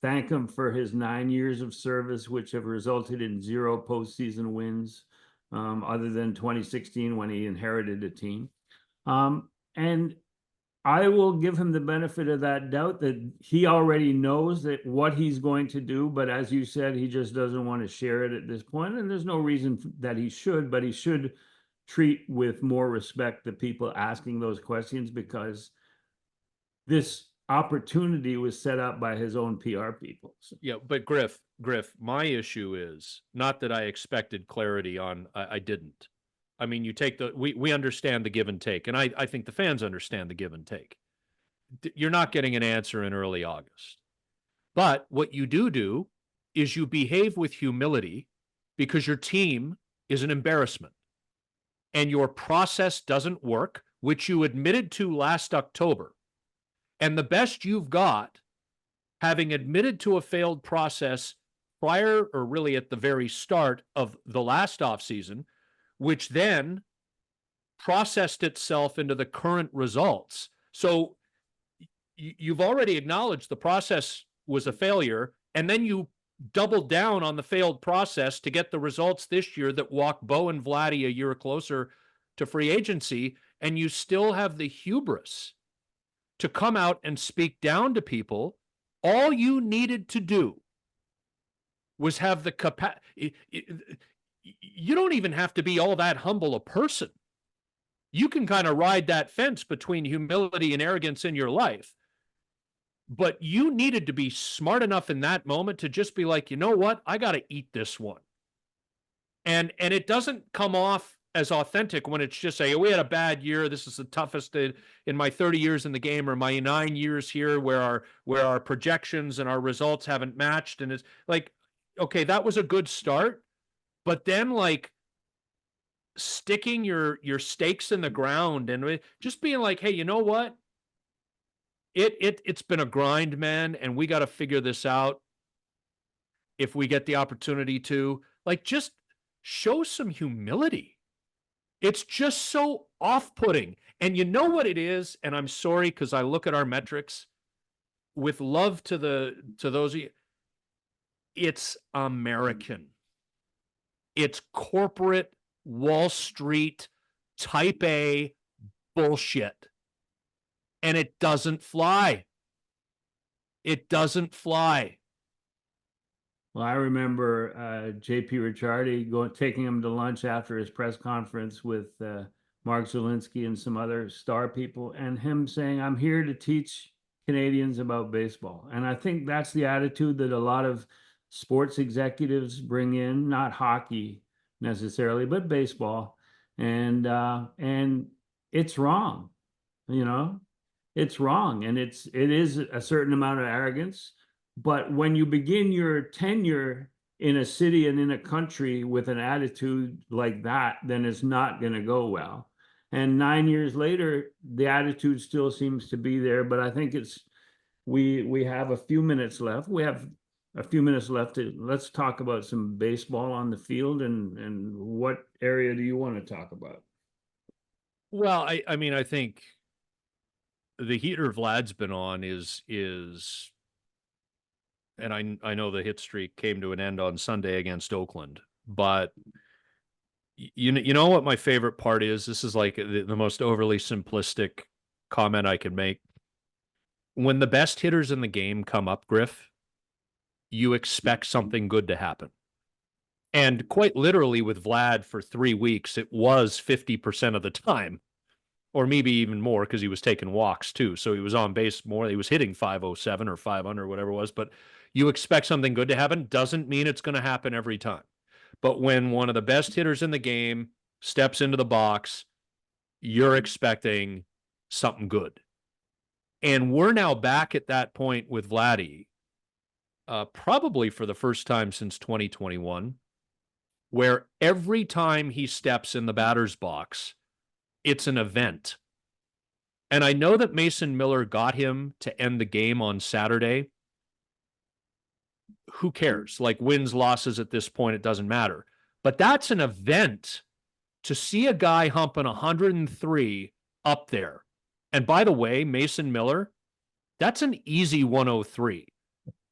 thank him for his 9 years of service, which have resulted in 0 postseason wins, other than 2016 when he inherited a team. And I will give him the benefit of that doubt that he already knows that what he's going to do, but as you said, he just doesn't want to share it at this point, and there's no reason that he should, but he should treat with more respect the people asking those questions, because this opportunity was set up by his own PR people. So. Yeah, but Griff, my issue is not that I expected clarity on, I didn't. I mean, you take we understand the give and take, and I think the fans understand the give and take. You're not getting an answer in early August. But what you do is you behave with humility, because your team is an embarrassment and your process doesn't work, which you admitted to last October. And the best you've got, having admitted to a failed process prior, or really at the very start of the last offseason, which then processed itself into the current results. So you've already acknowledged the process was a failure, and then you doubled down on the failed process to get the results this year that walk Bo and Vladdy a year closer to free agency, and you still have the hubris to come out and speak down to people. All you needed to do was have the capacity. You don't even have to be all that humble a person. You can kind of ride that fence between humility and arrogance in your life. But you needed to be smart enough in that moment to just be like, you know what? I got to eat this one. And it doesn't come off as authentic when it's just saying, we had a bad year. This is the toughest in my 30 years in the game, or my 9 years here, where our projections and our results haven't matched. And it's like, okay, that was a good start. But then, like, sticking your stakes in the ground and just being like, hey, you know what? It's been a grind, man, and we got to figure this out if we get the opportunity to. Like, just show some humility. It's just so off-putting. And you know what it is? And I'm sorry, because I look at our metrics with love to those of you. It's American. It's corporate Wall Street type A bullshit. And it doesn't fly. It doesn't fly. Well, I remember JP Ricciardi taking him to lunch after his press conference with Mark Zielinski and some other star people, and him saying, "I'm here to teach Canadians about baseball." And I think that's the attitude that a lot of sports executives bring in, not hockey necessarily, but baseball. And it's wrong, you know, it's wrong, and it is a certain amount of arrogance. But when you begin your tenure in a city and in a country with an attitude like that, then it's not going to go well. And 9 years later, the attitude still seems to be there. But I think we have a few minutes left. We have a few minutes left. Let's talk about some baseball on the field. And what area do you want to talk about? Well, I mean, I think the heater Vlad's been on is and I know the hit streak came to an end on Sunday against Oakland, but you know what my favorite part is? This is like the most overly simplistic comment I can make. When the best hitters in the game come up, Griff, you expect something good to happen. And quite literally with Vlad for 3 weeks, it was 50% of the time, or maybe even more because he was taking walks too. So he was on base more. He was hitting 507 or 500, whatever it was. But you expect something good to happen. Doesn't mean it's going to happen every time. But when one of the best hitters in the game steps into the box, you're expecting something good. And we're now back at that point with Vladdy, probably for the first time since 2021, where every time he steps in the batter's box, it's an event. And I know that Mason Miller got him to end the game on Saturday. Who cares? Like wins, losses at this point, it doesn't matter. But that's an event to see a guy humping 103 up there. And by the way, Mason Miller, that's an easy 103.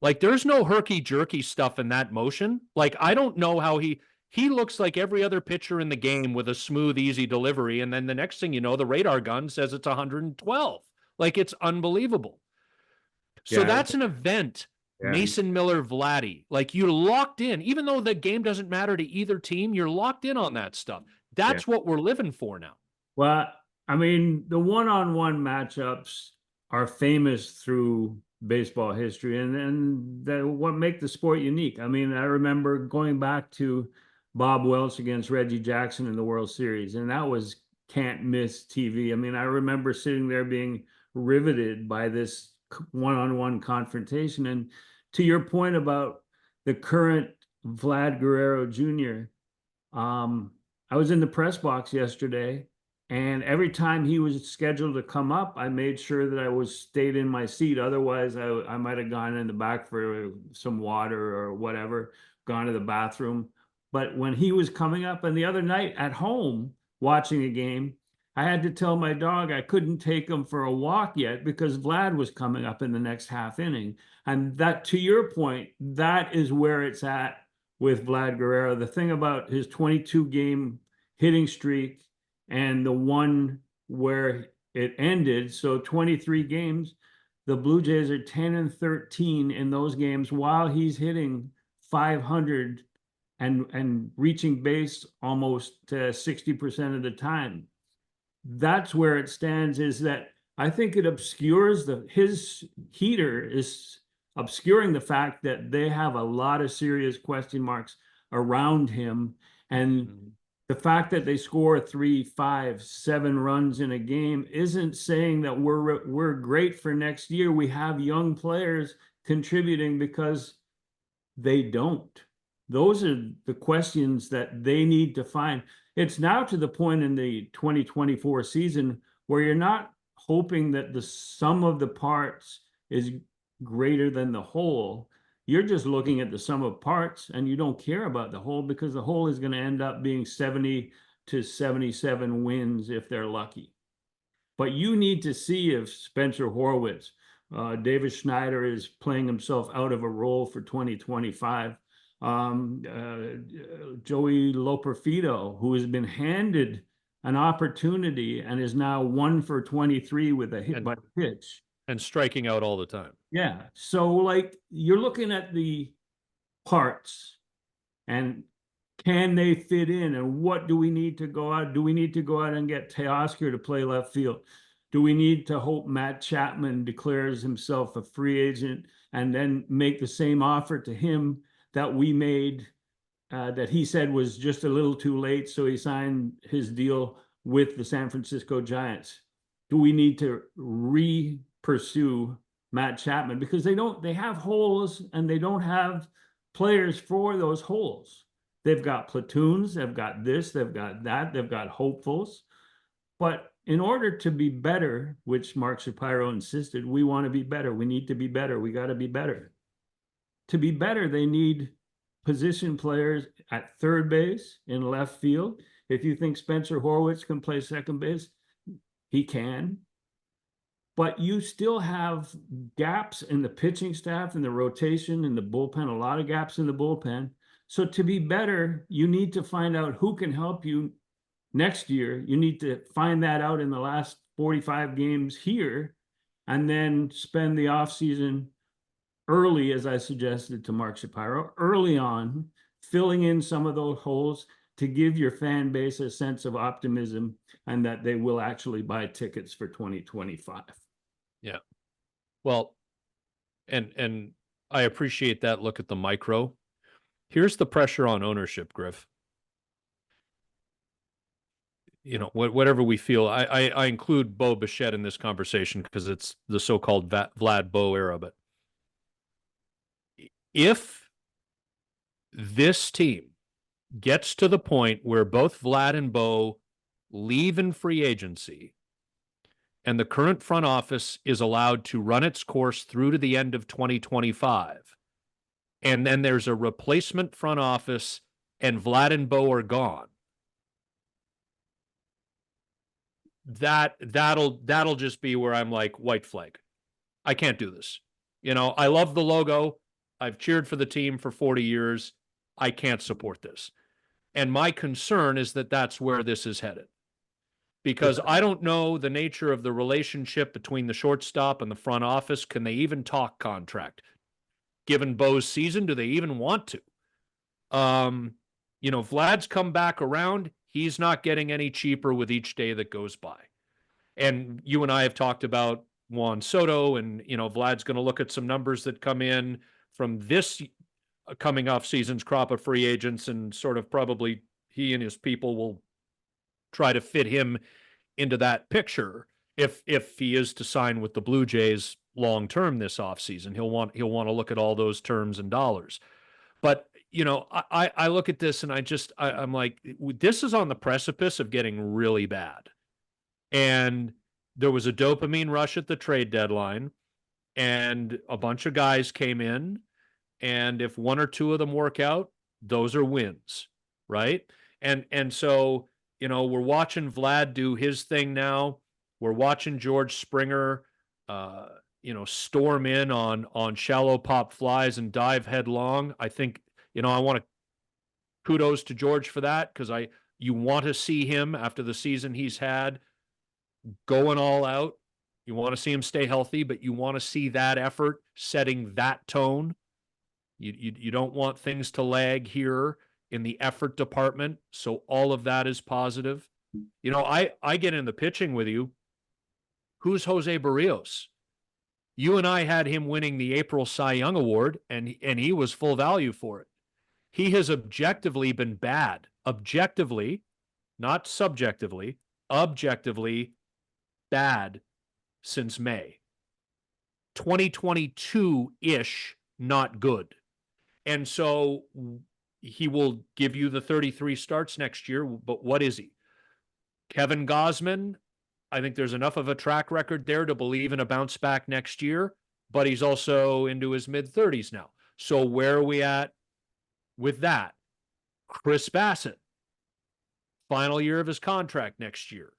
Like there's no herky jerky stuff in that motion. Like I don't know how he looks like every other pitcher in the game with a smooth, easy delivery. And then the next thing you know, the radar gun says it's 112. Like it's unbelievable. So Yeah. that's an event. Yeah. Mason Miller, Vladdy, like you're locked in, even though the game doesn't matter to either team, you're locked in on that stuff. That's what we're living for now. Well, I mean, the one-on-one matchups are famous through baseball history, and what make the sport unique. I mean, I remember going back to Bob Welch against Reggie Jackson in the World Series, and that was can't miss TV. I mean, I remember sitting there being riveted by this one-on-one confrontation. And to your point about the current Vlad Guerrero Jr., I was in the press box yesterday, and every time he was scheduled to come up, I made sure that I stayed in my seat. Otherwise, I might have gone in the back for some water or whatever, gone to the bathroom. But when he was coming up, and the other night at home watching a game, I had to tell my dog I couldn't take him for a walk yet because Vlad was coming up in the next half inning. And that, to your point, that is where it's at with Vlad Guerrero. The thing about his 22-game hitting streak and the one where it ended, so 23 games, the Blue Jays are 10-13 in those games while he's hitting 500 and reaching base almost 60% of the time. That's where it stands, is that I think it obscures his heater is obscuring the fact that they have a lot of serious question marks around him. And the fact that they score 3, 5, 7 runs in a game isn't saying that we're great for next year. We have young players contributing because they don't. Those are the questions that they need to find. It's now to the point in the 2024 season where you're not hoping that the sum of the parts is greater than the whole. You're just looking at the sum of parts, and you don't care about the whole because the whole is going to end up being 70 to 77 wins if they're lucky. But you need to see if Spencer Horwitz, David Schneider is playing himself out of a role for 2025. Joey Loperfido, who has been handed an opportunity and is now 1 for 23 with a hit by pitch. And striking out all the time. Yeah. So like you're looking at the parts and can they fit in, and what do we need to go out? Do we need to go out and get Teoscar to play left field? Do we need to hope Matt Chapman declares himself a free agent and then make the same offer to him that we made, that he said was just a little too late, so he signed his deal with the San Francisco Giants? Do we need to pursue Matt Chapman? Because they have holes and they don't have players for those holes. They've got platoons, they've got this, they've got that, they've got hopefuls. But in order to be better, which Mark Shapiro insisted, we want to be better. We need to be better. We got to be better. To be better, they need position players at third base, in left field. If you think Spencer Horwitz can play second base, he can. But you still have gaps in the pitching staff, in the rotation, in the bullpen, a lot of gaps in the bullpen. So to be better, you need to find out who can help you next year. You need to find that out in the last 45 games here, and then spend the offseason early, as I suggested to Mark Shapiro, early on, filling in some of those holes to give your fan base a sense of optimism and that they will actually buy tickets for 2025. Yeah. Well, and I appreciate that look at the micro. Here's the pressure on ownership, Griff. You know, whatever we feel, I include Bo Bichette in this conversation because it's the so-called Vlad Bo era. But if this team gets to the point where both Vlad and Bo leave in free agency, and the current front office is allowed to run its course through to the end of 2025, and then there's a replacement front office and Vlad and Bo are gone, that'll just be where I'm like, white flag. I can't do this. You know, I love the logo. I've cheered for the team for 40 years. I can't support this. And my concern is that that's where this is headed. Because I don't know the nature of the relationship between the shortstop and the front office. Can they even talk contract? Given Bo's season, do they even want to? You know, Vlad's come back around. He's not getting any cheaper with each day that goes by. And you and I have talked about Juan Soto, and, you know, Vlad's going to look at some numbers that come in from this coming off season's crop of free agents, and sort of probably he and his people will try to fit him into that picture. If he is to sign with the Blue Jays long term this offseason, he'll want to look at all those terms and dollars. But, you know, I look at this and I'm like, this is on the precipice of getting really bad. And there was a dopamine rush at the trade deadline, and a bunch of guys came in, and if one or two of them work out, those are wins, right? And so, you know, we're watching Vlad do his thing now. We're watching George Springer, you know, storm in on shallow pop flies and dive headlong. I think, you know, I want to kudos to George for that, because you want to see him after the season he's had going all out. You want to see him stay healthy, but you want to see that effort setting that tone. You don't want things to lag here in the effort department. So all of that is positive. You know, I get in the pitching with you. Who's Jose Barrios? You and I had him winning the April Cy Young Award, and he was full value for it. He has objectively been bad. Objectively, not subjectively, objectively bad since May. 2022-ish, not good. And so he will give you the 33 starts next year, but what is he? Kevin Gausman, I think there's enough of a track record there to believe in a bounce back next year, but he's also into his mid-30s now. So where are we at with that? Chris Bassett, final year of his contract next year.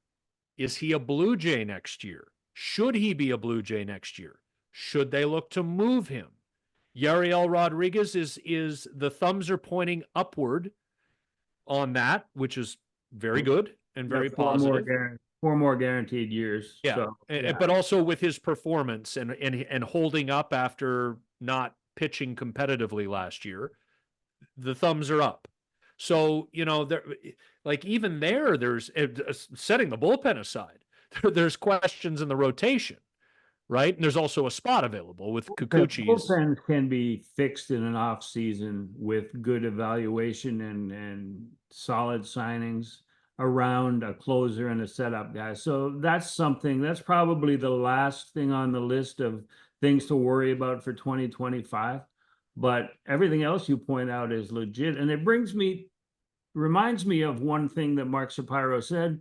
Is he a Blue Jay next year? Should he be a Blue Jay next year? Should they look to move him? Yariel Rodriguez is the thumbs are pointing upward on that, which is very good and very positive. 4 more guaranteed years. Yeah, So yeah, but also with his performance and holding up after not pitching competitively last year, the thumbs are up. So, there, like even there's setting the bullpen aside, there's questions in the rotation, right? And there's also a spot available with the Kikuchi's. bullpen can be fixed in an off season with good evaluation and solid signings around a closer and a setup guy. So that's something that's probably the last thing on the list of things to worry about for 2025. But everything else you point out is legit. And it reminds me of one thing that Mark Shapiro said,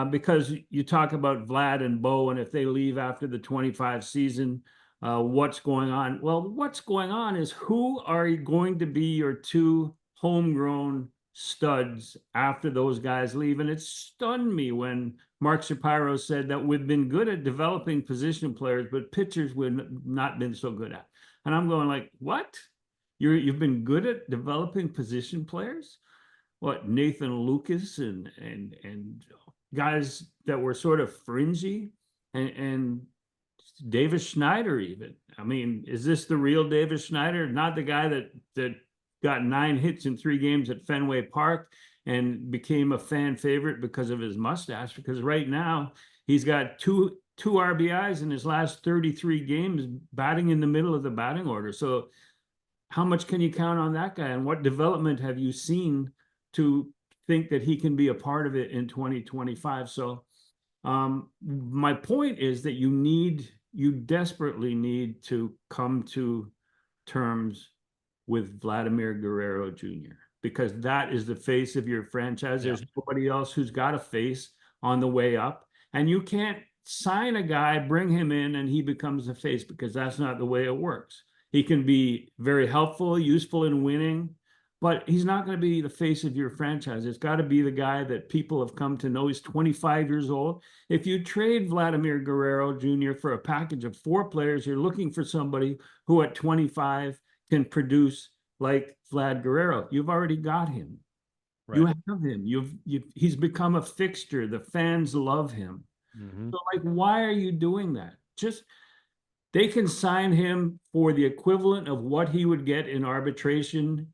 because you talk about Vlad and Bo, and if they leave after the 25 season, what's going on? Well, what's going on is who are going to be your two homegrown studs after those guys leave? And it stunned me when Mark Shapiro said that we've been good at developing position players, but pitchers we've not been so good at. And I'm going like, what? You've been good at developing position players? What, Nathan Lucas and guys that were sort of fringy, and Davis Schneider even. I mean, is this the real Davis Schneider? Not the guy that got 9 hits in 3 games at Fenway Park and became a fan favorite because of his mustache, because right now he's got two RBIs in his last 33 games, batting in the middle of the batting order. So how much can you count on that guy, and what development have you seen to think that he can be a part of it in 2025? So my point is that you desperately need to come to terms with Vladimir Guerrero Jr., because that is the face of your franchise. Yeah. There's nobody else who's got a face on the way up, and you can't sign a guy, bring him in, and he becomes the face, because that's not the way it works. He can be very helpful, useful in winning, but he's not going to be the face of your franchise. It's got to be the guy that people have come to know. He's 25 years old. If you trade Vladimir Guerrero Jr. for a package of 4 players, you're looking for somebody who at 25 can produce like Vlad Guerrero. You've already got him. Right. You have him. He's become a fixture. The fans love him. Mm-hmm. So, like, why are you doing that? They can sign him for the equivalent of what he would get in arbitration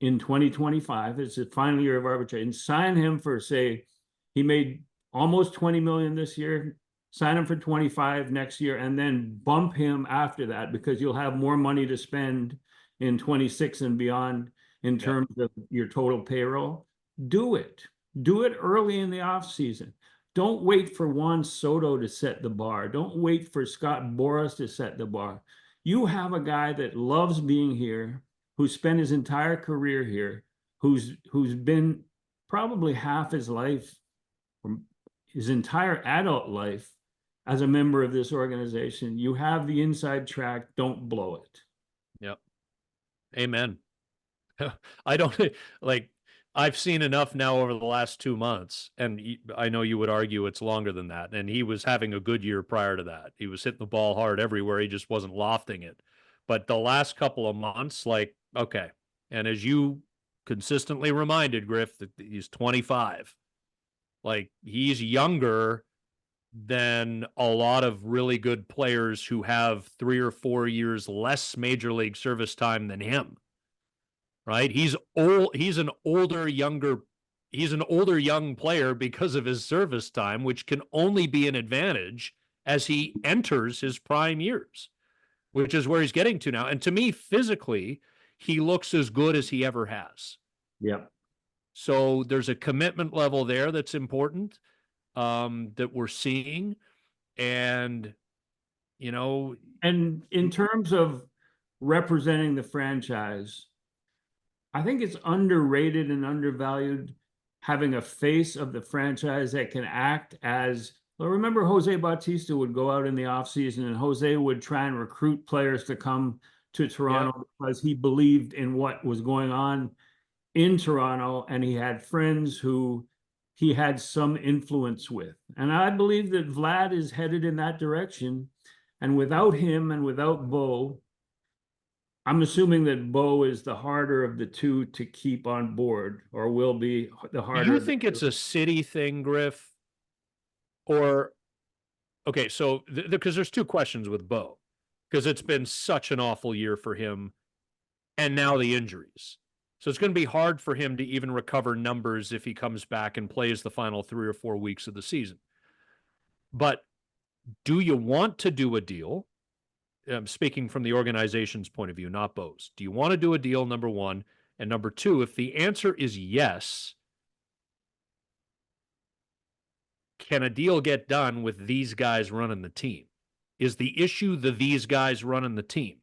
in 2025. It's the final year of arbitration. Sign him for, say, he made almost 20 million this year. Sign him for 25 next year, and then bump him after that, because you'll have more money to spend in 26 and beyond in terms of your total payroll. Do it. Do it early in the offseason. Don't wait for Juan Soto to set the bar. Don't wait for Scott Boras to set the bar. You have a guy that loves being here, who spent his entire career here, who's been probably half his life, his entire adult life, as a member of this organization. You have the inside track. Don't blow it. Yep. Amen. I don't like, I've seen enough now over the last 2 months, and I know you would argue it's longer than that. And he was having a good year prior to that. He was hitting the ball hard everywhere. He just wasn't lofting it. But the last couple of months, like, okay. And as you consistently reminded, Griff, that he's 25. Like, he's younger than a lot of really good players who have 3 or 4 years less major league service time than him. Right? He's old. He's an older young player because of his service time, which can only be an advantage as he enters his prime years, which is where he's getting to now. And to me, physically, he looks as good as he ever has. Yep. So there's a commitment level there that's important, that we're seeing. And, And in terms of representing the franchise, I think it's underrated and undervalued having a face of the franchise that can act as, well, remember Jose Bautista would go out in the offseason, and Jose would try and recruit players to come to Toronto because he believed in what was going on in Toronto, and he had friends who he had some influence with. And I believe that Vlad is headed in that direction. And without him and without Bo, I'm assuming that Bo is the harder of the two to keep on board, or will be the harder. Do you think it's a city thing, Griff? Or, okay, so because there's two questions with Bo, because it's been such an awful year for him, and now the injuries. So it's going to be hard for him to even recover numbers if he comes back and plays the final 3 or 4 weeks of the season. But do you want to do a deal? Speaking from the organization's point of view, not Bo's. Do you want to do a deal, number one? And number two, if the answer is yes, can a deal get done with these guys running the team? Is the issue these guys running the team?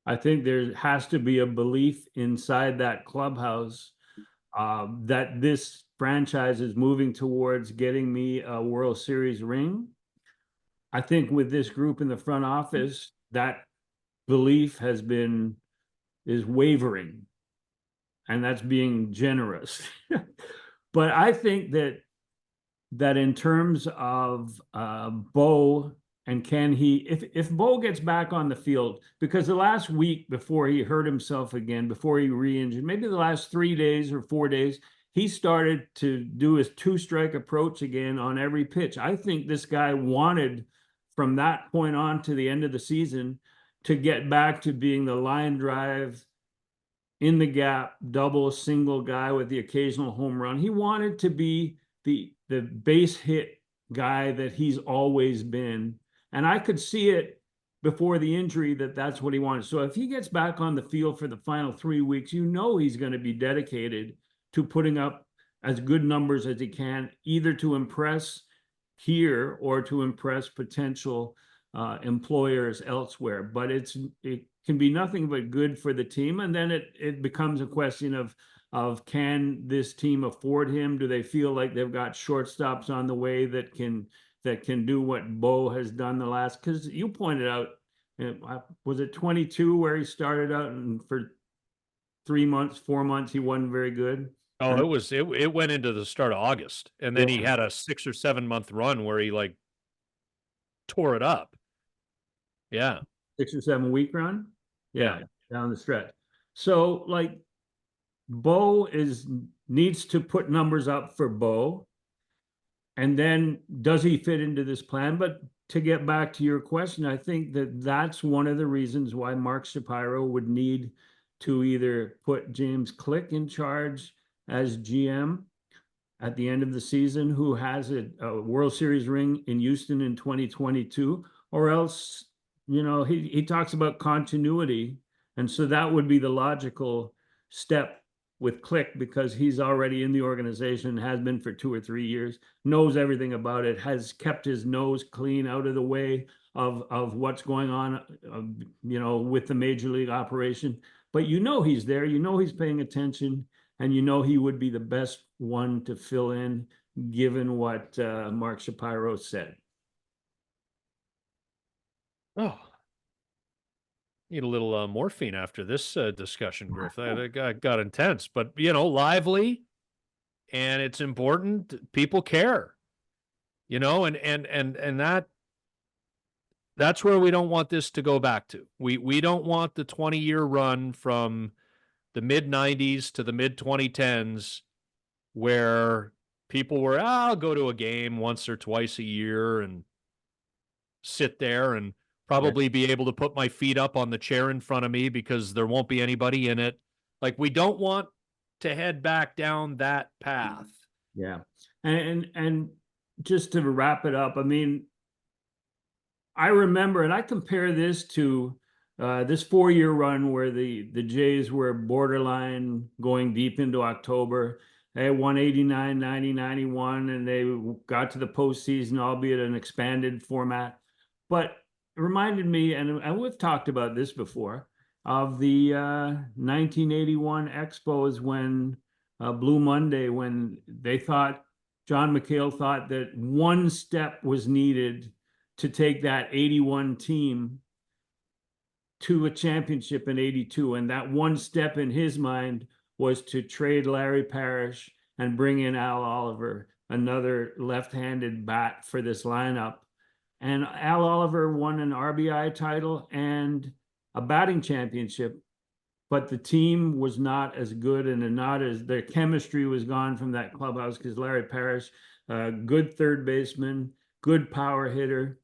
I think there has to be a belief inside that clubhouse that this franchise is moving towards getting me a World Series ring. I think with this group in the front office, that belief is wavering, and that's being generous. But I think that in terms of Bo, and can he, if Bo gets back on the field, because the last week before he hurt himself again, before he re-injured, maybe the last 3 days or 4 days, he started to do his two-strike approach again on every pitch. I think this guy wanted, from that point on to the end of the season, to get back to being the line drive, in the gap, double, single guy with the occasional home run. He wanted to be the base hit guy that he's always been. And I could see it before the injury that that's what he wanted. So if he gets back on the field for the final 3 weeks, you know he's going to be dedicated to putting up as good numbers as he can, either to impress here or to impress potential employers elsewhere. But it can be nothing but good for the team. And then it becomes a question of can this team afford him? Do they feel like they've got shortstops on the way that can do what Bo has done the last? Because you pointed out, was it 22 where he started out, and for 3 months, 4 months, he wasn't very good? Oh, it went into the start of August, and then he had a 6 or 7 month run where he like tore it up. Yeah. 6 or 7 week run. Yeah. Down the stretch. So like Bo needs to put numbers up for Bo. And then does he fit into this plan? But to get back to your question, I think that's one of the reasons why Mark Shapiro would need to either put James Click in charge as GM at the end of the season, who has a World Series ring in Houston in 2022, or else, he talks about continuity. And so that would be the logical step with Click, because he's already in the organization, has been for 2 or 3 years, knows everything about it, has kept his nose clean, out of the way of what's going on, with the major league operation. But he's there, he's paying attention, and he would be the best one to fill in, given what Mark Shapiro said. Oh, need a little morphine after this discussion, Griff. That got intense, but lively, and it's important. People care, and that's where we don't want this to go back to. We don't want the 20-year run from the mid 90s to the mid 2010s where people were, I'll go to a game once or twice a year and sit there and probably be able to put my feet up on the chair in front of me because there won't be anybody in it. Like, we don't want to head back down that path. Yeah. And just to wrap it up, I mean, I remember, and I compare this to this 4-year run where the Jays were borderline going deep into October. They won 89, 90, 91, and they got to the postseason, albeit an expanded format. But it reminded me, and we've talked about this before, of the 1981 Expos when Blue Monday, when John McHale thought that one step was needed to take that 81 team to a championship in 82. And that one step in his mind was to trade Larry Parrish and bring in Al Oliver, another left-handed bat for this lineup. And Al Oliver won an RBI title and a batting championship but the team was not as good, and not as their chemistry was gone from that clubhouse, because Larry Parrish, good third baseman, good power hitter,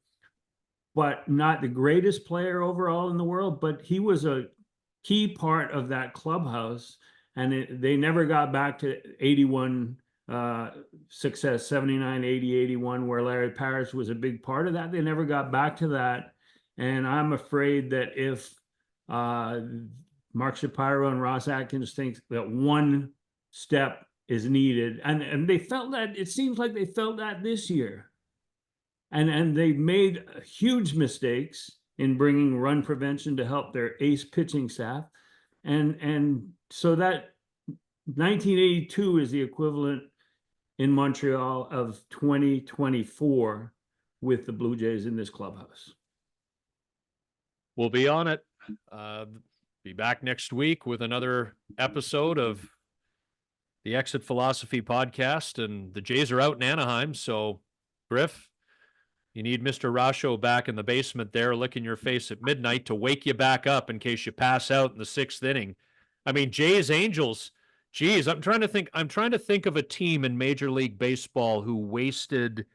but not the greatest player overall in the world. But he was a key part of that clubhouse, and they never got back to 81 success, 79, 80, 81, where Larry Parrish was a big part of that. They never got back to that. And I'm afraid that if Mark Shapiro and Ross Atkins think that one step is needed, and they felt that, it seems like they felt that this year. And they made huge mistakes in bringing run prevention to help their ace pitching staff. And so that 1982 is the equivalent in Montreal of 2024 with the Blue Jays in this clubhouse. We'll be on it. Be back next week with another episode of the Exit Philosophy podcast. And the Jays are out in Anaheim. So, Griff, you need Mr. Rasho back in the basement there licking your face at midnight to wake you back up in case you pass out in the 6th inning. I mean, Jays, Angels. Geez, I'm trying to think of a team in Major League Baseball who wasted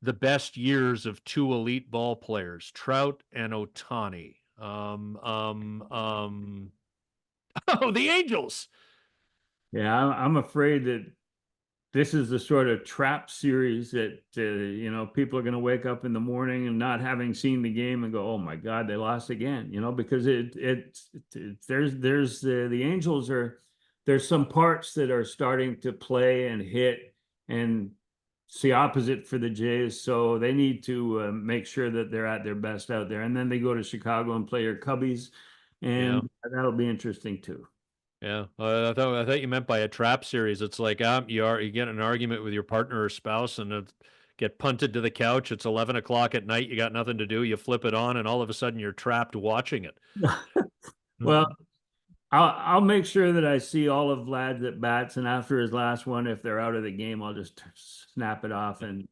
the best years of 2 elite ball players, Trout and Ohtani. Oh, the Angels. Yeah, I'm afraid that this is the sort of trap series that people are going to wake up in the morning and not having seen the game and go, "Oh my God, they lost again!" Because the Angels are, there's some parts that are starting to play and hit, and it's the opposite for the Jays. So they need to make sure that they're at their best out there, and then they go to Chicago and play your Cubbies, and that'll be interesting too. Yeah, I thought you meant by a trap series. It's like you get in an argument with your partner or spouse, and get punted to the couch. It's 11 o'clock at night. You got nothing to do. You flip it on, and all of a sudden you're trapped watching it. Well, I'll make sure that I see all of Vlad's at bats, and after his last one, if they're out of the game, I'll just snap it off and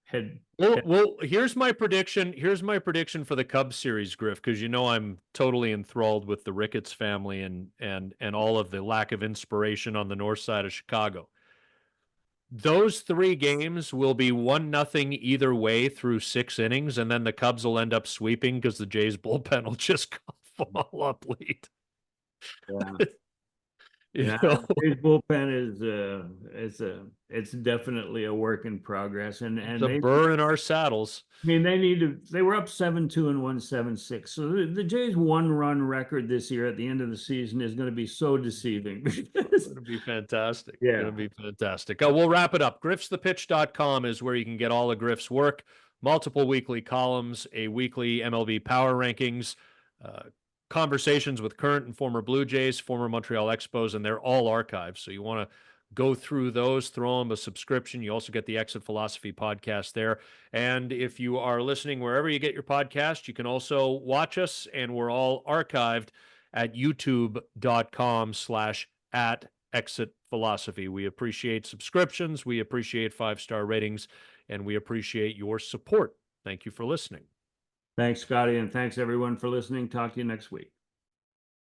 head. Well, here's my prediction. Here's my prediction for the Cubs series, Griff, because I'm totally enthralled with the Ricketts family and all of the lack of inspiration on the north side of Chicago. Those 3 games will be 1-0 either way through 6 innings, and then the Cubs will end up sweeping because the Jays bullpen will just fall up late. Yeah. His bullpen is it's definitely a work in progress, and the burr in our saddles. I mean, they were up 7-2 and won 7-6. So the Jays' 1-run record this year at the end of the season is going to be so deceiving. It's going to be fantastic. Yeah. It's going to be fantastic. We'll wrap it up. Griffsthepitch.com is where you can get all of Griff's work, multiple weekly columns, a weekly MLB power rankings, conversations with current and former Blue Jays, former Montreal Expos, and they're all archived. So you want to go through those, throw them a subscription. You also get the Exit Philosophy podcast there. And if you are listening wherever you get your podcast, you can also watch us, and we're all archived at youtube.com/@exitphilosophy. We appreciate subscriptions. We appreciate 5-star ratings, and we appreciate your support. Thank you for listening. Thanks, Scotty, and thanks everyone for listening. Talk to you next week.